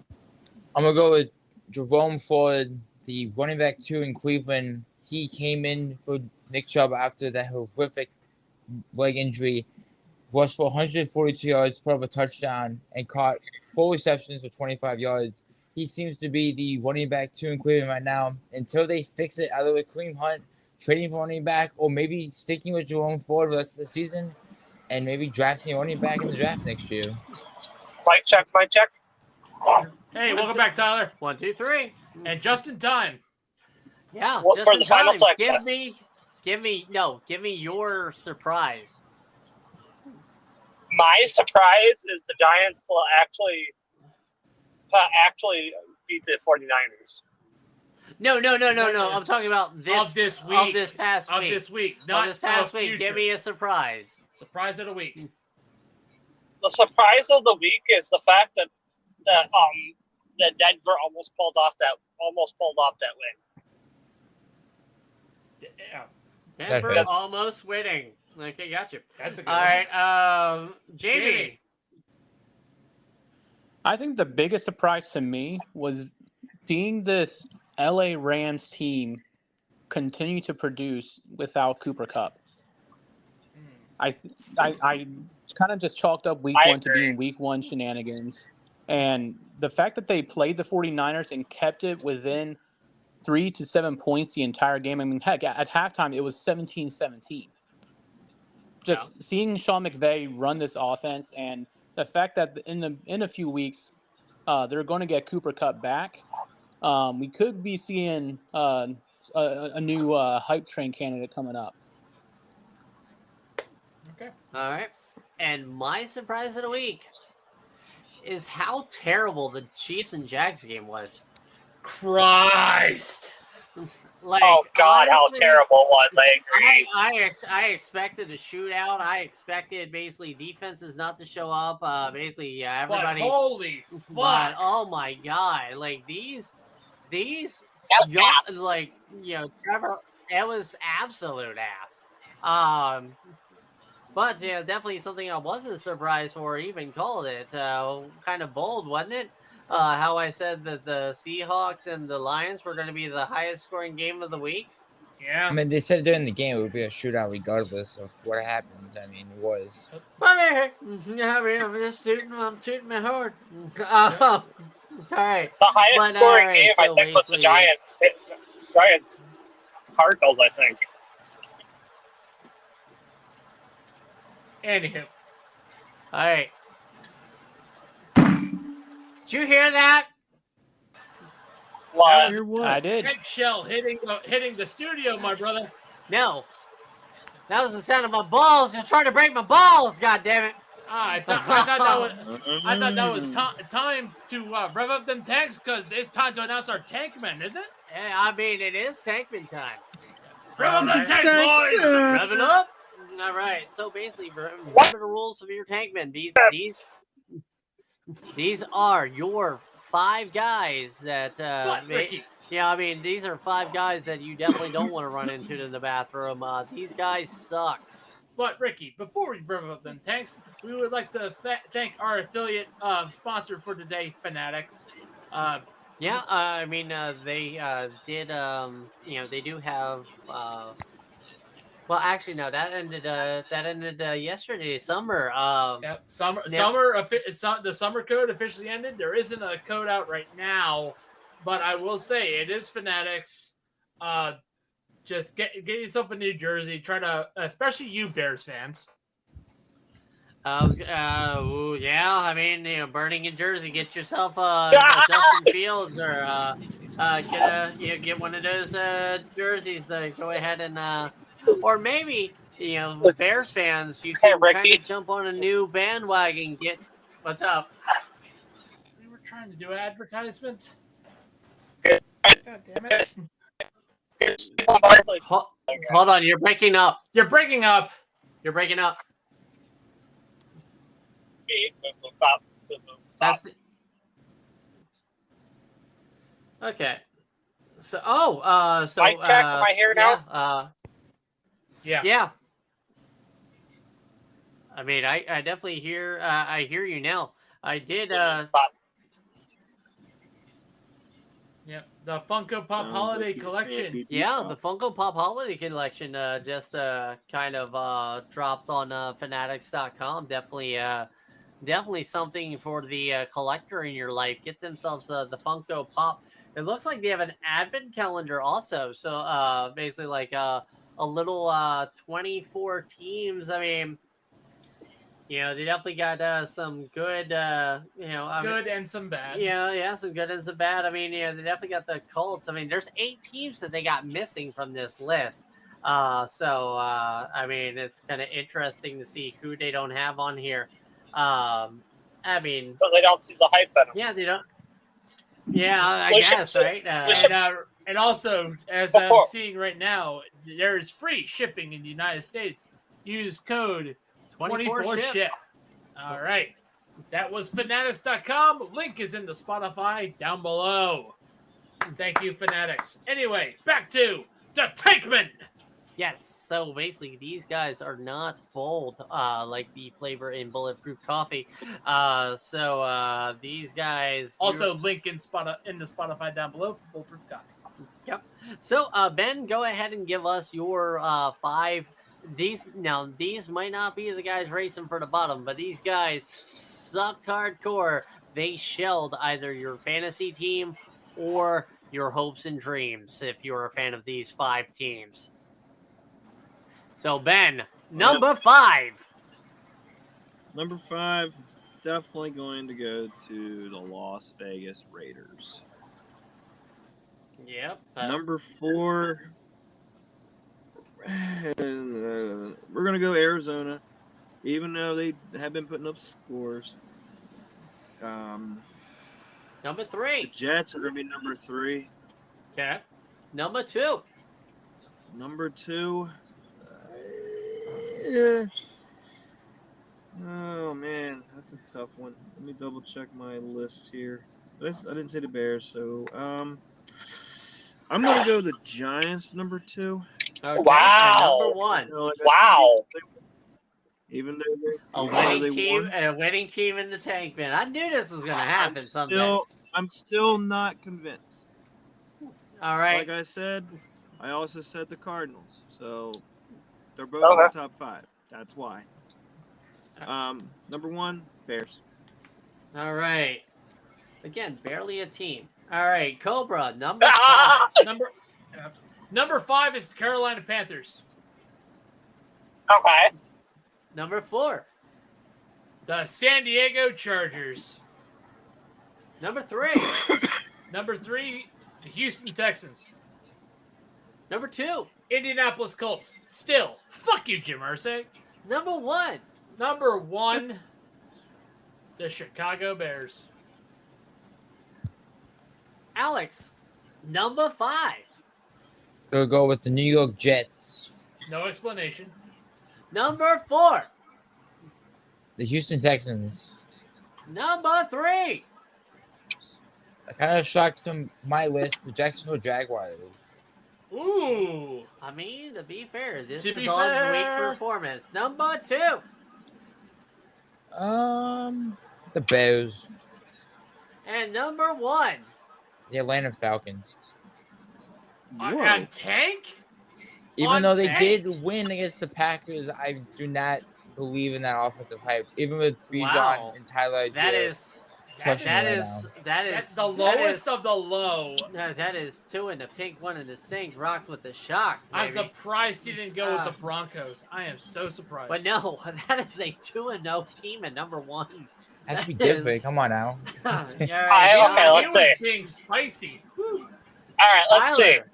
I'm gonna go with Jerome Ford, the running back 2 in Cleveland. He came in for Nick Chubb after that horrific leg injury. Rushed for 142 yards, put up a touchdown, and caught 4 receptions for 25 yards. He seems to be the running back 2 in Cleveland right now. Until they fix it, either with Kareem Hunt trading for running back, or maybe sticking with Jerome Ford for the rest of the season, and maybe drafting a running back in the draft next year. Mic check, mic check. Hey, welcome back, Tyler. 1, 2, 3, and just in time. Yeah, well, just for in the time. final section. Give me your surprise. My surprise is the Giants will actually beat the 49ers. No. I'm talking about this week. Of this past week. Of this week. Not this past week. Future. Give me a surprise. Surprise of the week. The surprise of the week is the fact that Denver almost pulled off that win. Yeah. Denver almost winning. Okay, got you. That's a good All right, Jamie. I think the biggest surprise to me was seeing this LA Rams team continue to produce without Cooper Kupp. I kind of just chalked up week one to being week one shenanigans. And the fact that they played the 49ers and kept it within 3 to 7 points the entire game. I mean, heck, at halftime, it was 17-17. Just seeing Sean McVay run this offense, and the fact that in a few weeks they're going to get Cooper Kupp back, we could be seeing a new hype train candidate coming up. Okay. All right. And my surprise of the week is how terrible the Chiefs and Jags game was. Christ. Oh God, honestly, how terrible it was! I agree. I expected a shootout. I expected basically defenses not to show up. Basically, everybody. But holy fuck! But, oh my God! Like these, Trevor. It was absolute ass. But definitely something I wasn't surprised for. Even called it kind of bold, wasn't it? How I said that the Seahawks and the Lions were going to be the highest scoring game of the week. Yeah. I mean, they said during the game it would be a shootout regardless of what happened. I mean, it was. I'm just tooting my horn. All right. The highest scoring game, I think, was the Giants. Giants, Cardinals, I think. Anywho. All right. Did you hear that? Well, Hear what? I did. Eggshell hitting the studio, my brother. No. That was the sound of my balls. You're trying to break my balls, God damn it. I thought that was time to rev up them tanks because it's time to announce our tankman, isn't it? Yeah, I mean, it is tankman time. Rev up them tanks, boys! Rev it up. All right. So basically, remember the rules of your tankman. These are your 5 guys that Ricky? yeah, I mean, these are 5 guys that you definitely don't want to run into in the bathroom. These guys suck. But Ricky, before we rev up them tanks, we would like to thank our affiliate sponsor for today, Fanatics. Yeah, I mean, they did, they do have, well, actually, no, that ended yesterday, summer. Yep, the summer code officially ended. There isn't a code out right now, but I will say it is Fanatics. Just get yourself a new jersey. Try to, especially you Bears fans. Yeah, I mean, burning in Jersey, get yourself a Justin Fields or get one of those jerseys to go ahead and or maybe Bears fans, you can kind of jump on a new bandwagon. What's up? We were trying to do advertisement. God damn it! Hold on, you're breaking up. You're breaking up. You're breaking up. Okay. So, mic check. Am I here now? Yeah. I mean, I definitely hear. I hear you now. I did. Yeah, the Funko Pop Holiday Collection. Yeah, the Funko Pop Holiday Collection just kind of dropped on Fanatics.com. Definitely something for the collector in your life. Get themselves the Funko Pop. It looks like they have an advent calendar also. So basically like a little 24 teams. I mean, they definitely got some good, good and some bad. Yeah, some good and some bad. I mean, they definitely got the Colts. I mean, there's 8 teams that they got missing from this list. I mean, it's kind of interesting to see who they don't have on here. I mean, because they don't see the hype in them. Yeah, they don't. Yeah, I guess, right? And also, as I'm seeing right now, there's free shipping in the United States. Use code 24 ship. All right. That was Fanatics.com. Link is in the Spotify down below. Thank you, Fanatics. Anyway, back to the Tankman. Yes. So basically, these guys are not bold like the flavor in Bulletproof Coffee. These guys also link in the Spotify down below for Bulletproof Coffee. Yep. So Ben, go ahead and give us your 5. These might not be the guys racing for the bottom, but these guys sucked hardcore. They shelled either your fantasy team or your hopes and dreams if you're a fan of these 5 teams. So Ben, number 5. Number 5 is definitely going to go to the Las Vegas Raiders. Yep. Number 4. We're going to go Arizona, even though they have been putting up scores. Number 3. The Jets are going to be number 3. Okay. Number 2. Number 2. Yeah. Oh, man. That's a tough one. Let me double check my list here. I didn't say the Bears, so I'm going to go the Giants, number 2. Okay. Wow. Number 1. Wow. Even though a winning team in the tank, man. I knew this was going to happen someday. I'm still not convinced. All right. Like I said, I also said the Cardinals, so they're both in the top 5. That's why. Number 1, Bears. All right. Again, barely a team. All right, Cobra, number 5. Number 5 is the Carolina Panthers. Okay. Number 4. The San Diego Chargers. Number 3. Number 3, the Houston Texans. Number 2. Indianapolis Colts. Still, fuck you, Jim Irsay. Number 1. Number 1, the Chicago Bears. Alex. Number 5. We'll go with the New York Jets. No explanation. Number 4. The Houston Texans. Number 3. I kind of shocked to my list, the Jacksonville Jaguars. Ooh. I mean, to be fair, this To is be all fair. great performance. Number 2. The Bears. And number 1. The Atlanta Falcons. And Tank? Even though they Tank? did win against the Packers, I do not believe in that offensive hype. Even with Bijan Wow. and Tyler That Algier is crushing that it is right now. That's the lowest of the low. that is 2 in the pink, 1 in the stink. Rocked with the shock. I'm Baby. surprised you didn't go with the Broncos. I am so surprised. But no, that is a 2-0 team at number 1. Has to be That is- different. Come on now. Yeah, Okay, He let's was see. being spicy. Whew. All right, let's see. Tyler.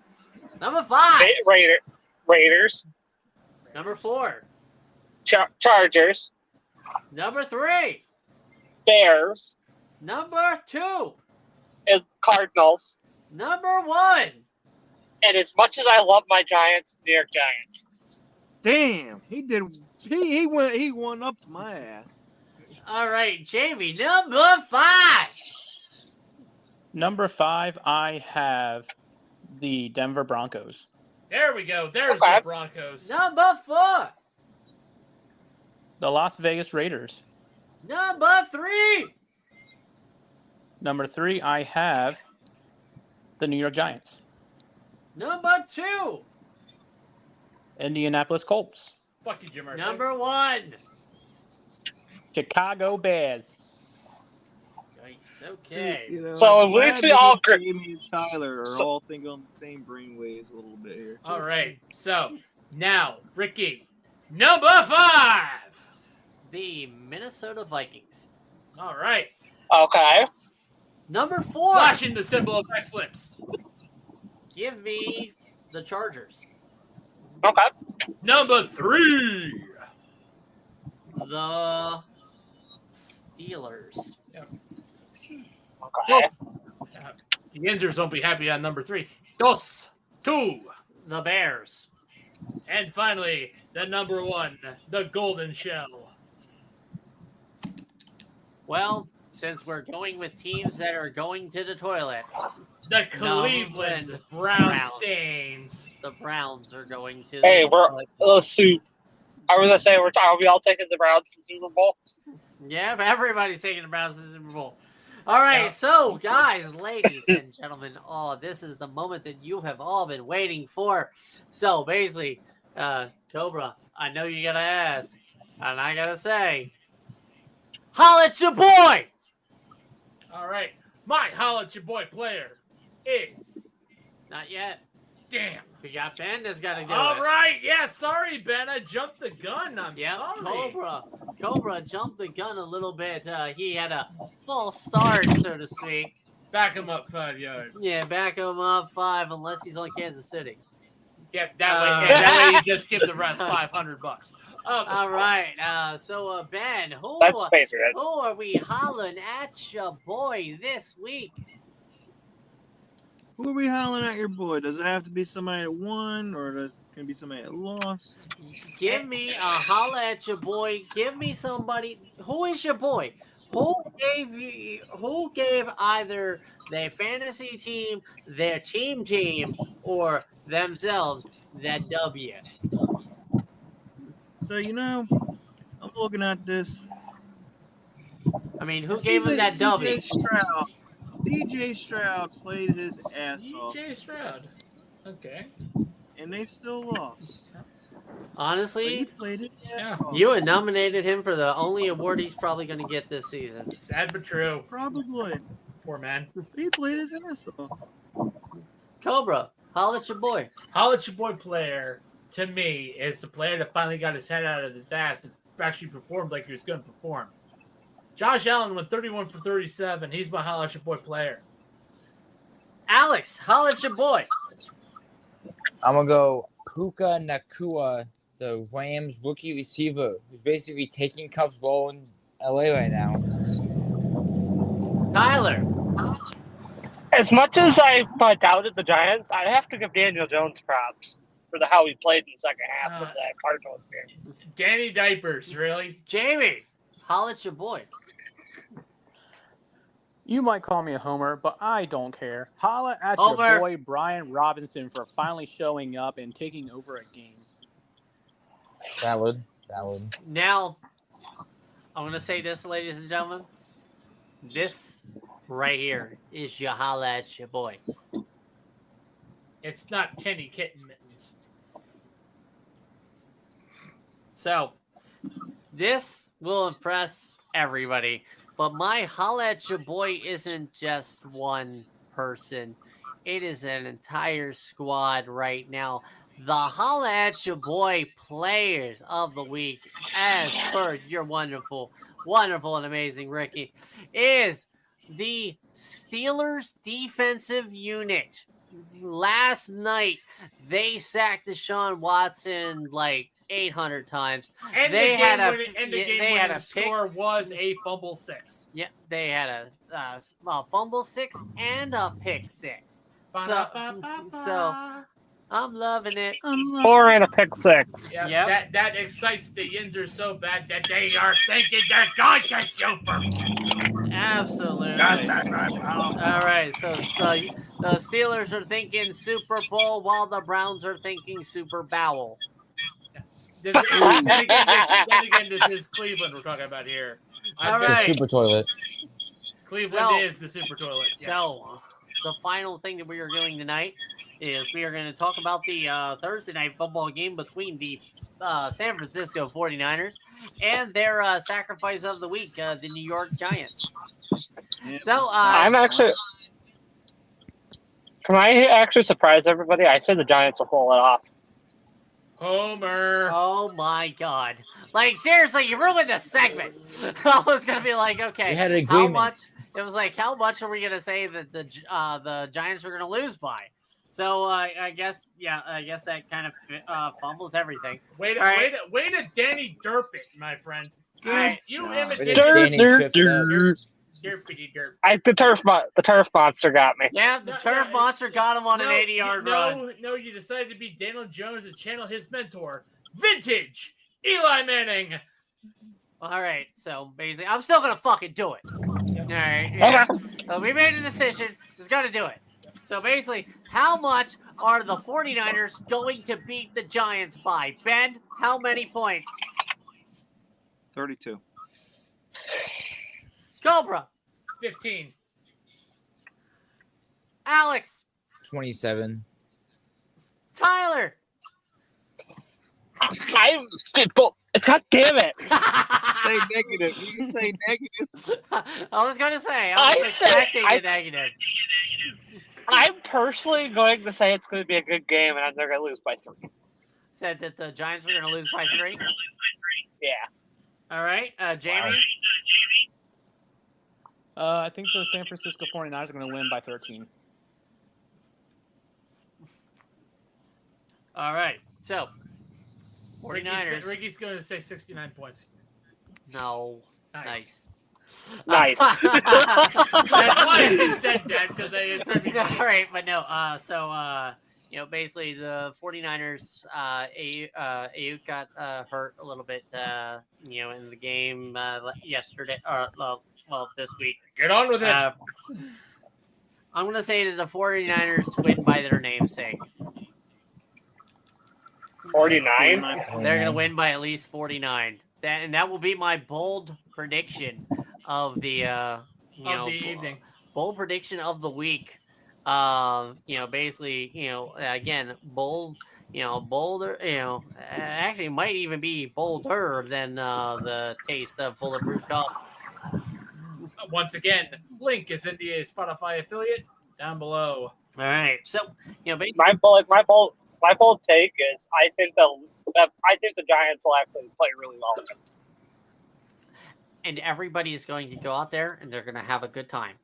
Number 5. Raiders, Number 4. Chargers, Number 3. Bears, Number 2. and Cardinals. Number 1. And as much as I love my Giants, New York Giants. Damn, he did. He went up to my ass. All right, Jamie. Number 5. Number 5, I have the Denver Broncos. There we go. There's Okay. the Broncos. Number 4. The Las Vegas Raiders. Number 3. Number 3, I have the New York Giants. Number 2. Indianapolis Colts. Fuck you, Jim Irsay. Number 1. Chicago Bears. Nice. Okay. See, you know, So I'm at least glad we that all agree. Jamie and Tyler are So- all thinking on the same brainwaves a little bit here. All right. So now, Ricky, number 5. The Minnesota Vikings. All right. Okay. Number 4. Flashing the symbol of excellence. Give me the Chargers. Okay. Number 3. The Steelers. Okay. The Yinzers won't be happy on number 3. 2. The Bears. And finally, the number 1, the Golden Shell. Well, since we're going with teams that are going to the toilet, The Cleveland Brown Stains. the Browns are going to Hey, the we're toilet. let's see. I was gonna say are we all taking the Browns to Super Bowl? Yeah, but everybody's taking the Browns to the Super Bowl. All right, Yeah. so guys, ladies and gentlemen, this is the moment that you have all been waiting for. So basically, Cobra, I know you gotta ask, and I gotta say, holla at your boy! All right. My Holla At Your Boy player is... Not yet. Damn. We got Ben that's gotta do All it. right. Yeah, sorry, Ben. I jumped the gun. I'm Yep, sorry. Cobra jumped the gun a little bit. He had a false start, so to speak. Back him up 5 yards. Yeah, back him up 5 unless he's on Kansas City. Yep, that way you just give the rest $500. All right, so Ben, That's Patriots. who are we hollering at your boy this week? Who are we hollering at your boy? Does it have to be somebody that won, or does it can be somebody that lost? Give me a holla at your boy. Give me somebody. Who is your boy? Who gave either their fantasy team, their team, or themselves that W? So I'm looking at this. I mean, who gave him that W? DJ Stroud played his ass off, CJ Stroud. Okay. and they still lost. But he Honestly, played his Yeah. ass off. you had nominated him for the only award he's probably going to get this season. Sad but true. Probably. Poor man. He played his ass off. Cobra, Holla at your boy. Holla At Your Boy player, to me, is the player that finally got his head out of his ass and actually performed like he was going to perform. Josh Allen went 31 for 37. He's my Holla At Your Boy player. Alex, holla at your boy. I'm going to go Puka Nakua, the Rams rookie receiver, who's basically taking Cub's role in LA right now. Tyler. As much as I doubted the Giants, I have to give Daniel Jones props for how he played in the second half of that Cardinals game. Danny Diapers, really? Jamie, holla at your boy. You might call me a homer, but I don't care. Holla at Homer. your boy Brian Robinson for finally showing up and taking over a game. Valid. Now, I'm going to say this, ladies and gentlemen. This right here is your holla at your boy. It's not Kenny Kitten Mittens. So, this will impress everybody. But my holla at your boy isn't just one person. It is an entire squad right now. The holla at your boy players of the week, as per your wonderful and amazing Ricky, is the Steelers defensive unit. Last night, they sacked Deshaun Watson like 800 times. And They the had game a score was a fumble 6. Yeah, they had a fumble 6 and a pick 6. So I'm loving it. 4 and a pick 6. Yeah, Yep. that excites the Yinzers so bad that they are thinking they're going to Super. Absolutely. That's right, bro. All right, so the Steelers are thinking Super Bowl while the Browns are thinking Super Bowel. Then again, this is Cleveland we're talking about here. All The right. super toilet. Cleveland is the super toilet. Yes. So the final thing that we are doing tonight is we are going to talk about the Thursday night football game between the San Francisco 49ers and their sacrifice of the week, the New York Giants. So I'm actually. Can I actually surprise everybody? I said the Giants will pull it off. Homer. oh my God. Like, seriously, you ruined the segment. I was going to be like, okay, We had an how agreement. much? It was like, how much are we going to say that the Giants are going to lose by? So I guess that kind of fumbles everything. Way to Danny Derp it, my friend. All right. You Way to imitated Danny trip it up. Derpity Derp. The turf monster got me. Yeah, the turf monster got him on an 80-yard run. No, you decided to be Daniel Jones and channel his mentor, vintage Eli Manning. All right, so basically, I'm still going to fucking do it. All right. Yeah. Okay. So we made a decision. Just got to do it. So basically, how much are the 49ers going to beat the Giants by? Ben, how many points? 32. Cobra, 15. Alex, 27. Tyler. God damn it! Say negative. You can say negative. I was going to say, I was expecting a negative. I'm personally going to say it's going to be a good game, and they're going to lose by 3. Said that the Giants were going to lose by 3. Yeah. All right, Jamie. I think the San Francisco 49ers are going to win by 13. All right, so 49ers. Ricky's going to say 69 points. No. Nice. Nice. That's why I said that, because All right, but no. Basically the 49ers, Ayuk got hurt a little bit, in the game yesterday, this week. Get on with it. I'm going to say that the 49ers win by their namesake. 49? They're going to win by at least 49. That will be my bold prediction of the evening. Bold prediction of the week. Again, bold, bolder, actually might even be bolder than the taste of Bulletproof Coffee. Once again, Link is in the Spotify affiliate. down below. All right. So, basically, My bold take is I think the Giants will actually play really well against. and everybody's going to go out there and they're going to have a good time.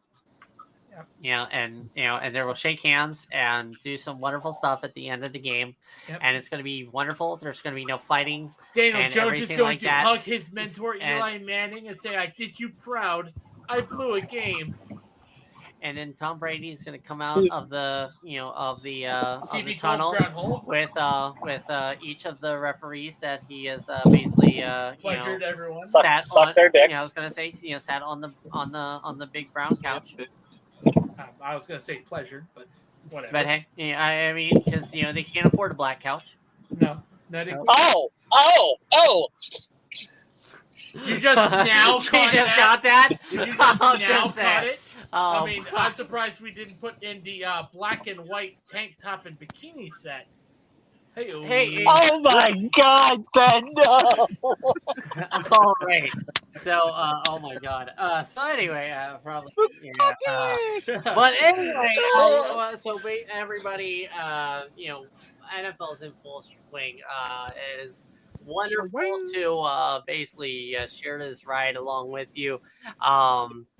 Yep. And they will shake hands and do some wonderful stuff at the end of the game. Yep. And it's going to be wonderful. There's going to be no fighting. Daniel and Jones is everything going like to that. hug his mentor Eli Manning and say, "I did you proud. I blew a game." And then Tom Brady is going to come out of the TV tunnel ground hole. with each of the referees that he has basically Pleasured everyone. sat Suck on. their dicks. I was going to say sat on the big brown couch. I was going to say pleasured, but whatever. But hey, I mean, because they can't afford a black couch. No. Oh! You just now caught got that? You just I'm now just caught saying. it? I mean, I'm surprised we didn't put in the black and white tank top and bikini set. Hey. Oh my God, Ben! No. All right. So, oh my God. So anyway, probably. Yeah, but anyway, so everybody, NFL's in full swing. It is wonderful to basically share this ride along with you.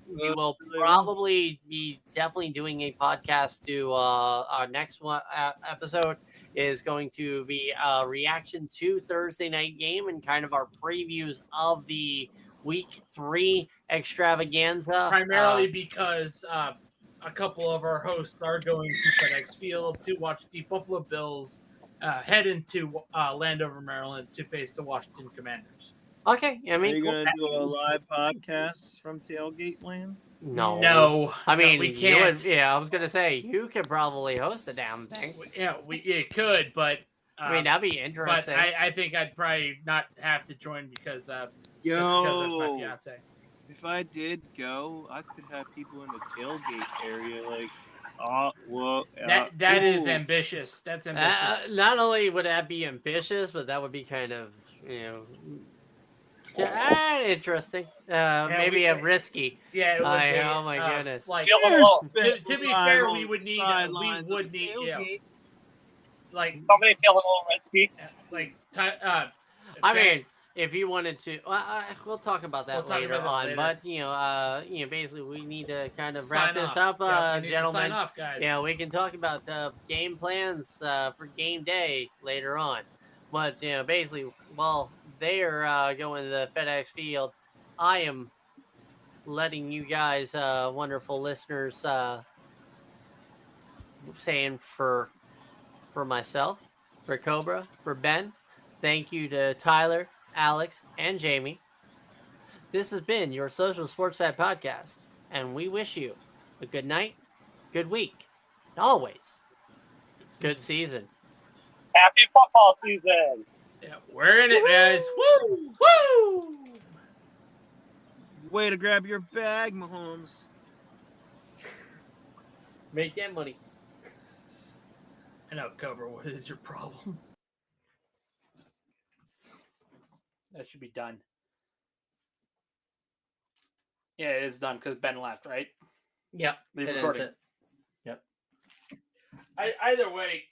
We will probably be definitely doing a podcast to our next one episode is going to be a reaction to Thursday night game and kind of our previews of the week 3 extravaganza. Primarily because a couple of our hosts are going to FedEx Field to watch the Buffalo Bills head into Landover, Maryland to face the Washington Commanders. Okay, I mean, are you going to do a live podcast from Tailgate Land? No. I mean, we can't. I was gonna say you could probably host the damn thing. Yeah, it could, but I mean that'd be interesting. But I think I'd probably not have to join because of my fiance. If I did go, I could have people in the tailgate area, that is ambitious. That's ambitious. Not only would that be ambitious, but that would be kind of interesting. Maybe a risky. Yeah. Oh my goodness. Like to be fair, we would need somebody feel a little risky. I mean, if you wanted to, we'll talk about that later on. But basically, we need to kind of wrap this up, gentlemen. Sign off, guys. Yeah, we can talk about the game plans for game day later on. But basically, while they are going to the FedEx Field, I am letting you guys, wonderful listeners, saying for myself, for Cobra, for Ben, thank you to Tyler, Alex, and Jamie. This has been your Social Sports Fat Podcast, and we wish you a good night, good week, and always good season. Happy football season! Yeah, we're in it, guys. Woo! Woo! Way to grab your bag, Mahomes. Make that money. I know, Cobra, what is your problem? That should be done. Yeah, it is done because Ben left, right? Yep. Leave recording. Yep. Either way,